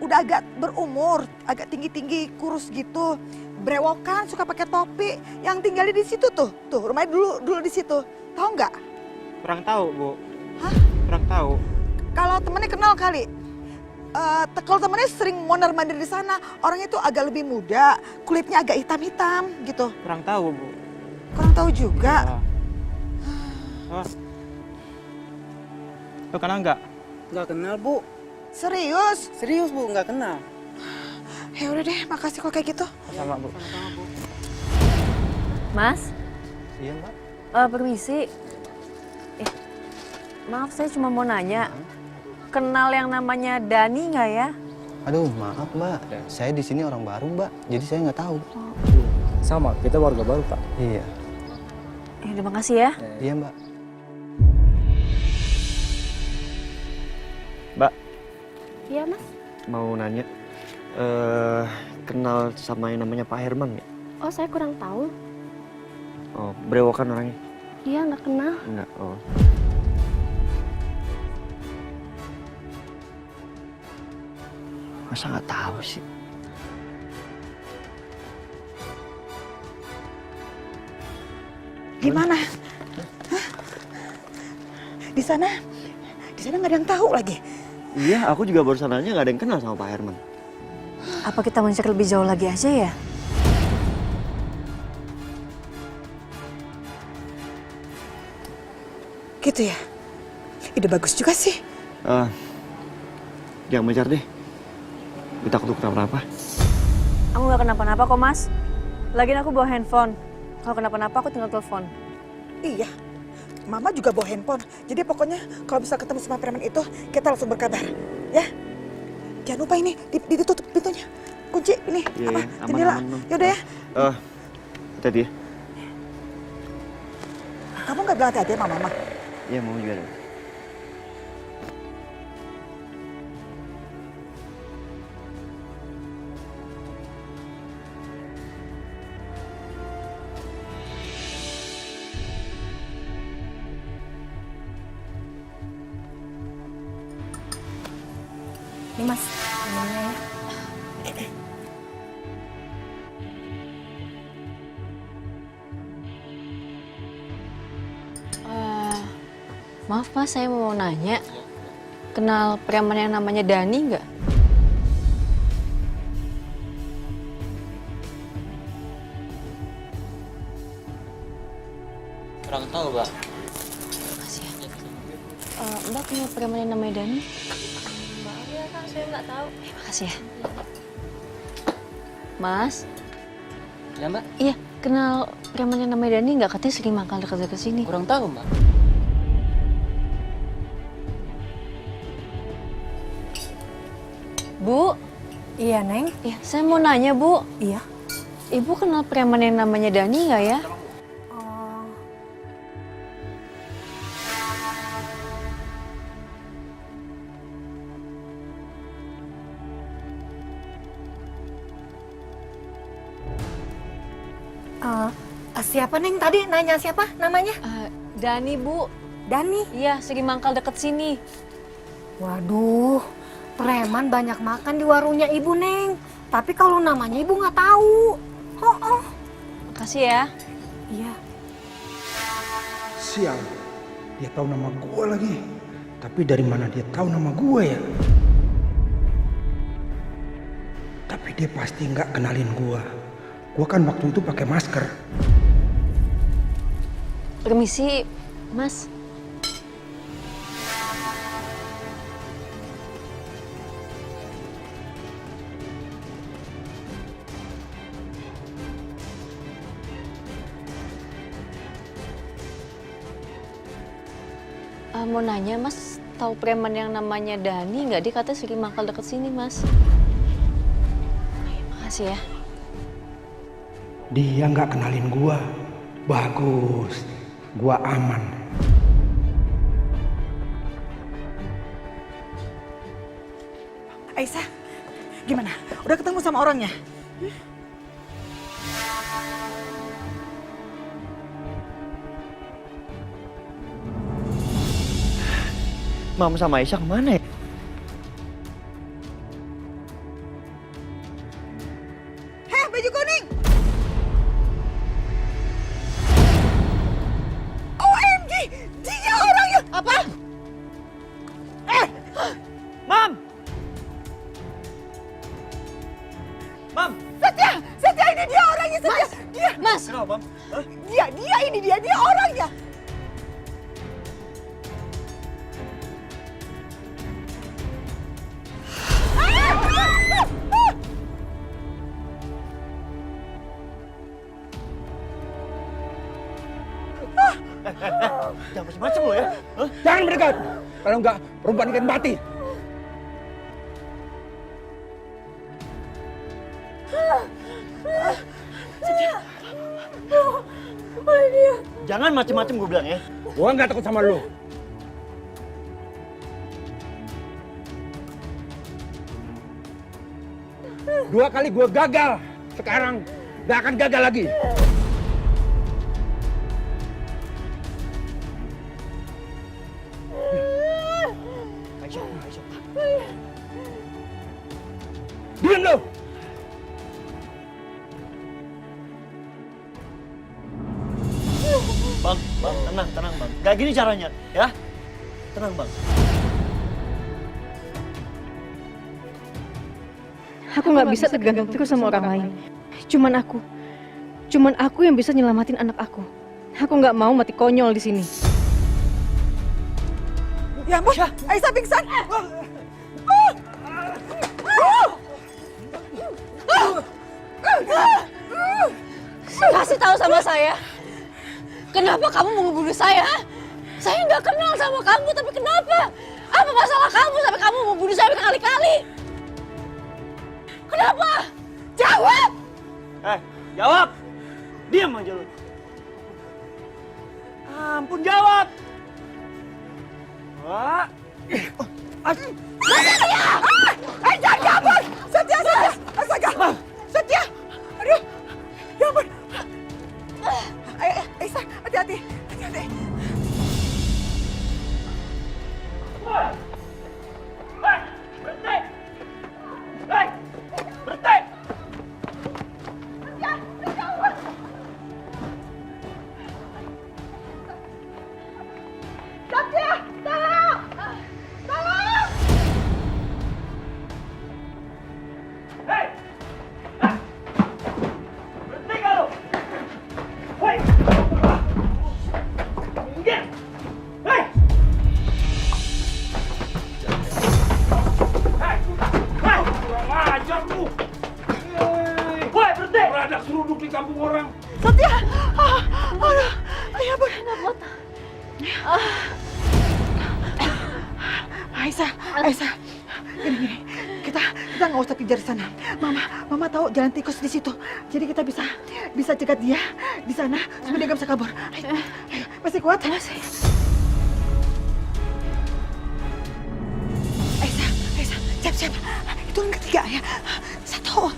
udah agak berumur, agak tinggi-tinggi, kurus gitu. Brewokan, suka pakai topi. Yang tinggalnya di situ tuh. Tuh, rumahnya dulu di situ. Tahu nggak? Kurang tahu, Bu. Hah? Kurang tahu. Kalau temennya kenal kali. Kalau temennya sering mondar-mandir di sana, orangnya tuh agak lebih muda, kulitnya agak hitam-hitam gitu. Kurang tahu, Bu. Kurang tahu juga. Oh. Lo kenal nggak? Nggak kenal, Bu. Serius? Serius, Bu. Nggak kenal. Ya udah deh, makasih kok kayak gitu. Sama, Bu. Mas? Iya, Mbak. Permisi. Maaf, saya cuma mau nanya. Kenal yang namanya Dani nggak ya? Aduh, maaf Mbak. Saya di sini orang baru Mbak, jadi saya nggak tahu. Sama, kita warga baru, Pak. Iya. Terima kasih ya. Iya Mbak. Mbak, Iya Mas. mau nanya. Kenal sama yang namanya Pak Herman nggak? Oh saya kurang tahu. Oh, brewokan orangnya? Iya nggak kenal. Enggak, oh. Masa nggak tahu sih? Gimana? Hah? Di sana nggak ada yang tahu lagi. Iya, aku juga barusan nanya nggak ada yang kenal sama Pak Herman. Apa kita mencari lebih jauh lagi aja ya? Gitu ya? Ide bagus juga sih. Jangan mencar deh. Kita takut kenapa-napa. Aku nggak kenapa-napa kok, Mas. Lagian aku bawa handphone. Kalau kenapa-napa aku tinggal telepon. Iya. Mama juga bawa handphone. Jadi pokoknya kalau bisa ketemu sama preman itu, kita langsung berkabar. Ya? Jangan lupa ini, ditutup pintunya. Kunci ini, Iya, jendela. aman. Yaudah ya. Hati-hati ya. Kamu nggak bilang hati-hati sama Mama? Iya, mau juga deh. Nih Mas, minumnya ya. Maaf Mas, saya mau nanya. Kenal preman yang namanya Dani nggak? Kurang tahu, Mbak. Makasih ya. Mbak kenal preman yang namanya Dani? Maaf ya Kang, saya nggak tahu. Makasih ya. Mas? Ya, Mbak? Iya, kenal preman yang namanya Dani nggak? Katanya sering mangkal dekat-dekat sini. Kurang tahu, Mbak. Bu? Iya Neng. Iya, saya mau nanya Bu. Iya. Ibu kenal preman yang namanya Dani nggak ya? Oh. Siapa Neng tadi nanya siapa namanya? Dani Bu. Dani. Iya, sering mangkal deket sini. Waduh, preman banyak makan di warungnya Ibu Neng. Tapi kalau namanya Ibu nggak tahu. Oh. Makasih ya. Iya. Sial, dia tahu nama gue lagi. Tapi dari mana dia tahu nama gue ya? Tapi dia pasti nggak kenalin gue. Gue kan waktu itu pakai masker. Permisi, Mas. Mau nanya, Mas, tahu preman yang namanya Dani nggak? Dia katanya sering mangkal deket sini, Mas. Makasih ya. Dia nggak kenalin gue. Bagus, gue aman. Aisyah, gimana? Udah ketemu sama orangnya? Mama sama Aisyah kemana ya? Heh, baju kuning! OMG! Dia orangnya! Apa? Mam! Mam! Setia ini dia orangnya, Setia! Dia! Mas! Kenapa, Mam? Hah? Dia orangnya! Jangan macam-macam lo ya. Hah? Jangan mendekat. Kalau nggak, perempuan ikan mati. Jangan macam-macam gue bilang ya. Gue nggak takut sama lo. Dua kali gue gagal. Sekarang nggak akan gagal lagi. Bang, tenang bang. Gak gini caranya, ya. Tenang bang. Aku nggak bisa tergantung terus sama orang lain. Cuman aku yang bisa nyelamatin anak aku. Aku nggak mau mati konyol di sini. Ya ampun, Aisyah pingsan. Kasih tahu sama saya. Kenapa kamu mau ngebunuh saya? Saya nggak kenal sama kamu, tapi kenapa? Apa masalah kamu sampai kamu mau bunuh saya berkali-kali? Kenapa? Jawab! Jawab! Diam aja lu. Ampun, jawab! Wah. Setia! Jangan kabur! Setia! Astaga! Setia! Aduh! Ya ampun! Aisyah, hati-hati! Berhenti! Berhenti! Setia! Tolong! Tolong! Hei! Berhenti kalau! Hei! Minggir! Hei! Kurang ajar lu! Woi, berhenti! Beradak seruduk di kampung orang. Setia! Aduh! Ya ampun! Aisyah, gini, kita nggak usah kejar di sana. Mama tahu jalan tikus di situ. Jadi kita bisa cegat dia di sana supaya dia nggak bisa kabur. Ayo, masih kuat? Masih. Aisyah, siap. Itu yang ketiga ya. 1, 2.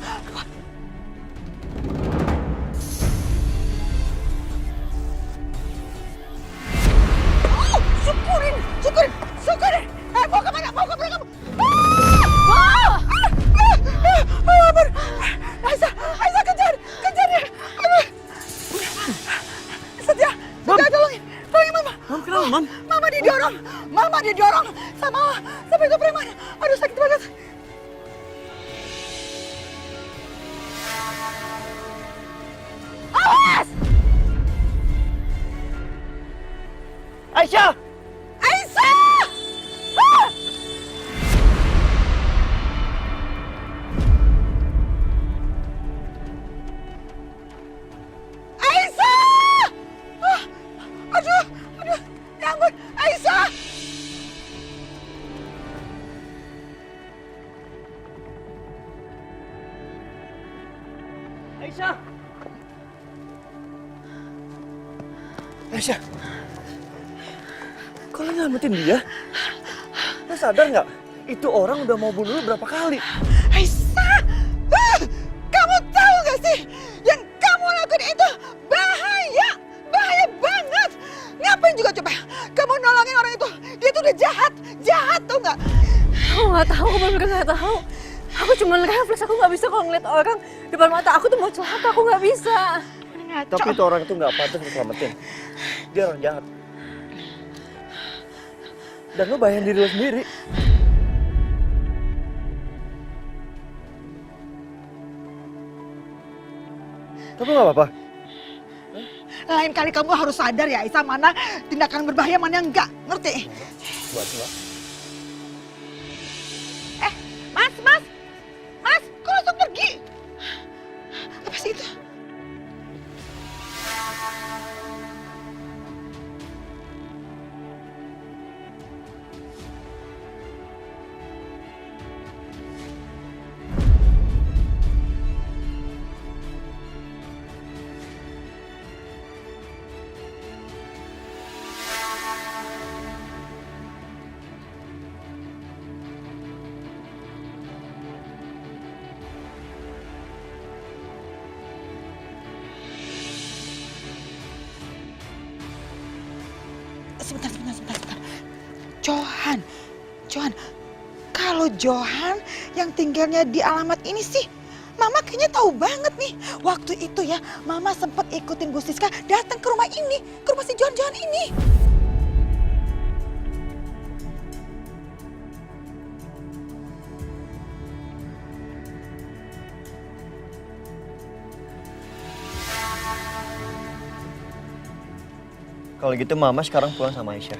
Syukurin! Mau kemana kamu? Aisyah, kejar dia! Setia, tolongin Mama! Kenapa, Mam? Mama didorong sama itu preman. Aduh, sakit banget. Awas! Aisyah! Aduh, ya ampun, Aisyah! Aisyah! Kok lu nyelamatin dia? Lu sadar nggak? Itu orang udah mau bunuh lu berapa kali? Aisyah! Kamu tahu nggak sih? Yang kamu lakukan itu bahaya banget. Ngapain juga coba? Kamu nolongin orang itu. Dia tuh udah jahat tuh nggak? Aku nggak tahu, aku bener-bener nggak tahu. Aku cuma refleks, aku nggak bisa kalau ngeliat orang depan mata aku tuh mau celaka, aku nggak bisa. Tapi itu orang itu nggak pantas diselamatin. Dia orang jahat. Dan lu bayarin diri lu sendiri. Tapi nggak apa-apa. Lain kali kamu harus sadar ya, Aisyah, mana tindakan berbahaya, mana yang enggak. Ngerti? Buat Mbak. Mas, kok langsung pergi? Apa sih itu? Sebentar. Johan. Kalau Johan yang tinggalnya di alamat ini sih, Mama kayaknya tahu banget nih. Waktu itu ya, Mama sempat ikutin Bu Siska datang ke rumah ini, ke rumah si John ini. Kalau gitu Mama sekarang pulang sama Aisyah.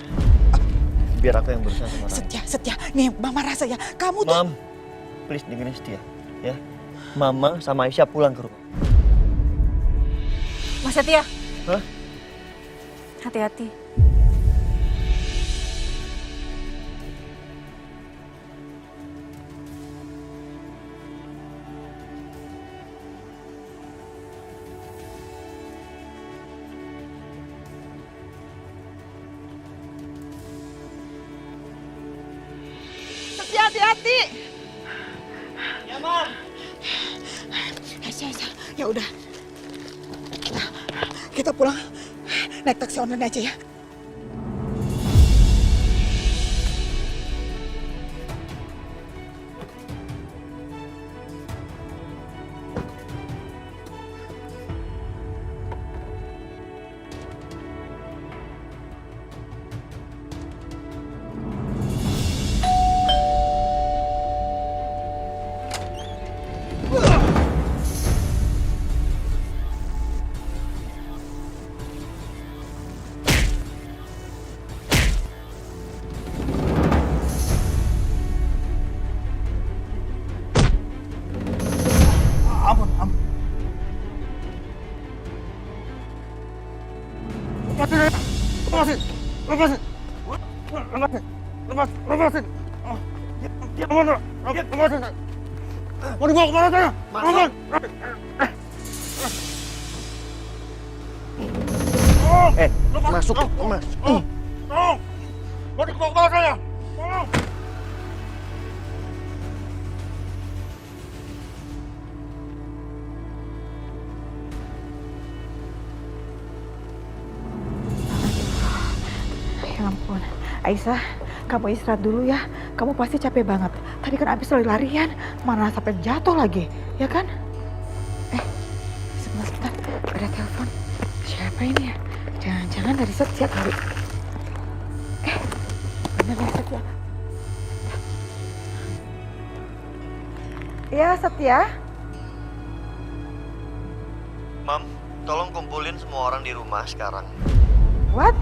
Biar aku yang berusaha sama Raya. Setia. Nih, Mama rasa ya, kamu tuh... Mam, please dengerin Setia. Ya, Mama sama Aisyah pulang ke rumah. Mas Setia. Hah? Hati-hati. Hati-hati. Ya, Mam. Aisyah. Ya udah. Kita pulang. Naik taksi online aja ya. Lepasin. Dia kemana? Lepasin. Mau dibawa kemana saya? Lepasin. Masuk, Mas. Mau dibawa kemana saya? Tolong. Ya ampun, Aisyah, kamu istirahat dulu ya. Kamu pasti capek banget. Tadi kan abis lari-larian, mana sampai jatuh lagi, ya kan? Sebentar, ada telepon. Siapa ini ya? Jangan-jangan dari Setia kali. Bener ya Setia? Ya Setia? Mam, tolong kumpulin semua orang di rumah sekarang. What?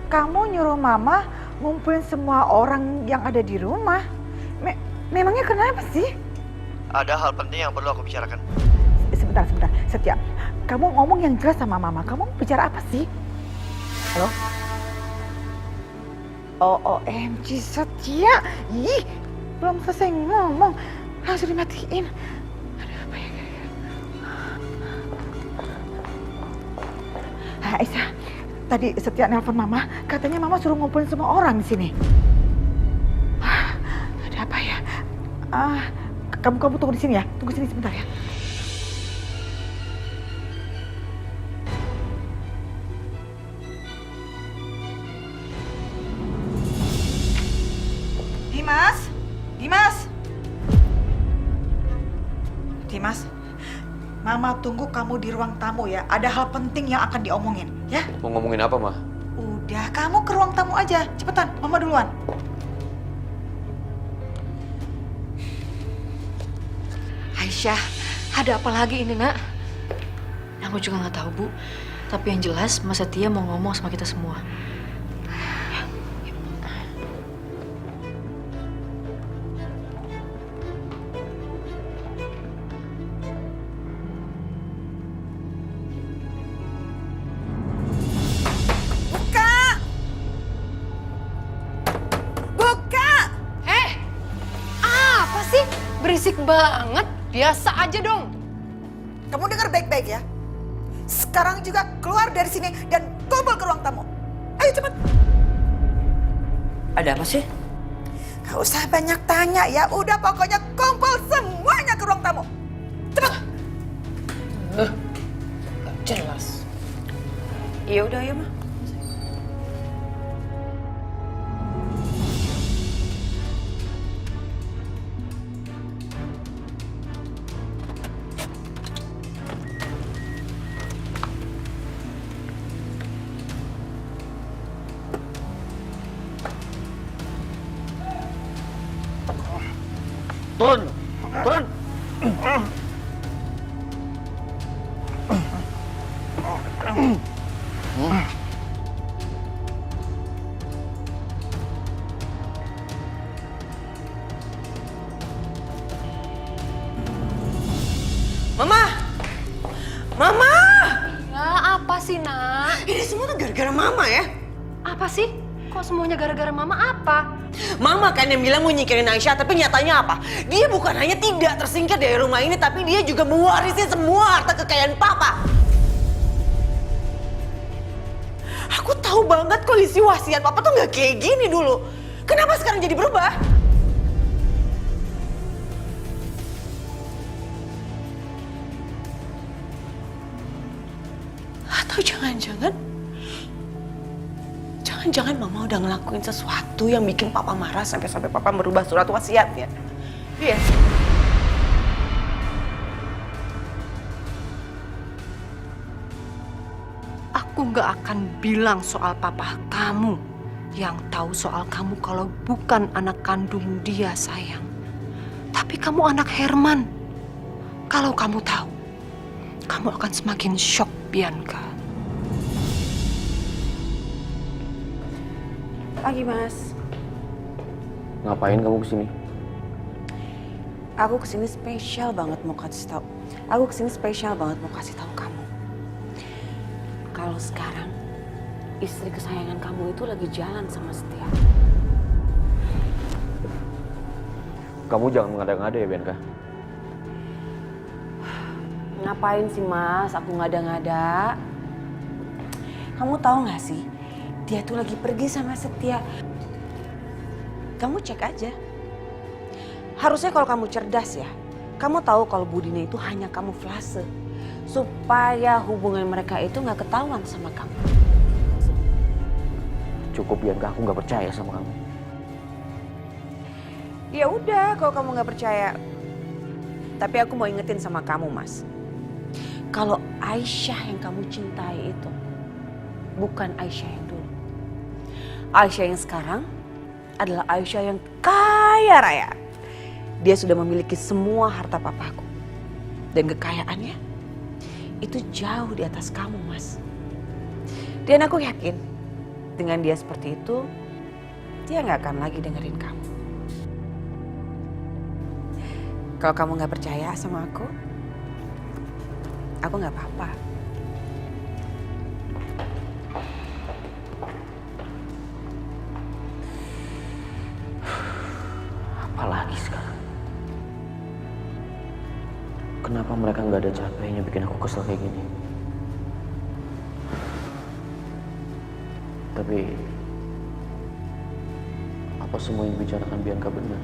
Kamu nyuruh Mama ngumpulin semua orang yang ada di rumah? Memangnya kenapa sih? Ada hal penting yang perlu aku bicarakan. Sebentar. Setia, kamu ngomong yang jelas sama Mama. Kamu bicara apa sih? Halo? OMG Setia. Ih, belum selesai ngomong. Langsung dimatiin. Aduh, apa ya? Aisyah, tadi Setia nelpon Mama. Katanya Mama suruh ngumpulin semua orang di sini. Ada apa ya? Kamu tunggu di sini ya. Tunggu sini sebentar ya. Dimas, Mama tunggu kamu di ruang tamu ya. Ada hal penting yang akan diomongin, ya? Mau ngomongin apa, Ma? Udah, kamu ke ruang tamu aja. Cepetan, Mama duluan. Aisyah, ada apa lagi ini, Nak? Aku juga nggak tahu, Bu. Tapi yang jelas, Mas Setia mau ngomong sama kita semua. Berisik banget, biasa aja dong. Kamu dengar baik-baik ya. Sekarang juga keluar dari sini dan kumpul ke ruang tamu. Ayo cepet. Ada apa sih? Gak usah banyak tanya ya. Udah pokoknya kumpul semuanya ke ruang tamu. Cepet. Jelas. Ya udah ya, Ma. Mama! Mama! Ya, apa sih, Nak? Ini semua tuh gara-gara Mama ya? Apa sih? Kok semuanya gara-gara Mama apa? Mama kan yang bilang mau nyingkirin Aisyah, tapi nyatanya apa? Dia bukan hanya tidak tersingkir dari rumah ini, tapi dia juga mewarisi semua harta kekayaan Papa. Aku tahu banget kondisi wasiat Papa tuh nggak kayak gini dulu. Kenapa sekarang jadi berubah? Atau jangan-jangan Mama udah ngelakuin sesuatu yang bikin Papa marah sampai Papa merubah surat wasiatnya. Iya. Aku gak akan bilang soal papa kamu. Yang tahu soal kamu kalau bukan anak kandung dia, sayang. Tapi kamu anak Herman. Kalau kamu tahu, kamu akan semakin shock, Bianca. Pagi, Mas. Ngapain kamu kesini? Aku kesini spesial banget mau kasih tahu. Kamu. Kalau sekarang istri kesayangan kamu itu lagi jalan sama Setia. Kamu jangan mengada-ngada ya, Bianca. Ngapain sih, Mas? Aku ngada-ngada. Kamu tahu nggak sih? Dia tuh lagi pergi sama Setia. Kamu cek aja. Harusnya kalau kamu cerdas ya, kamu tahu kalau budinya itu hanya kamuflase. Supaya hubungan mereka itu nggak ketahuan sama kamu. Cukup, Bianca, aku nggak percaya sama kamu. Ya udah, kalau kamu nggak percaya. Tapi aku mau ingetin sama kamu, Mas. Kalau Aisyah yang kamu cintai itu bukan Aisyah yang dulu. Aisyah yang sekarang adalah Aisyah yang kaya raya. Dia sudah memiliki semua harta papaku. Dan kekayaannya itu jauh di atas kamu, Mas. Dan aku yakin dengan dia seperti itu, dia nggak akan lagi dengerin kamu. Kalau kamu nggak percaya sama aku nggak apa-apa. Apalagi sekarang? Kenapa mereka nggak ada capeknya bikin aku kesel kayak gini? Tapi apa semua yang dibicarakan Bianca benar?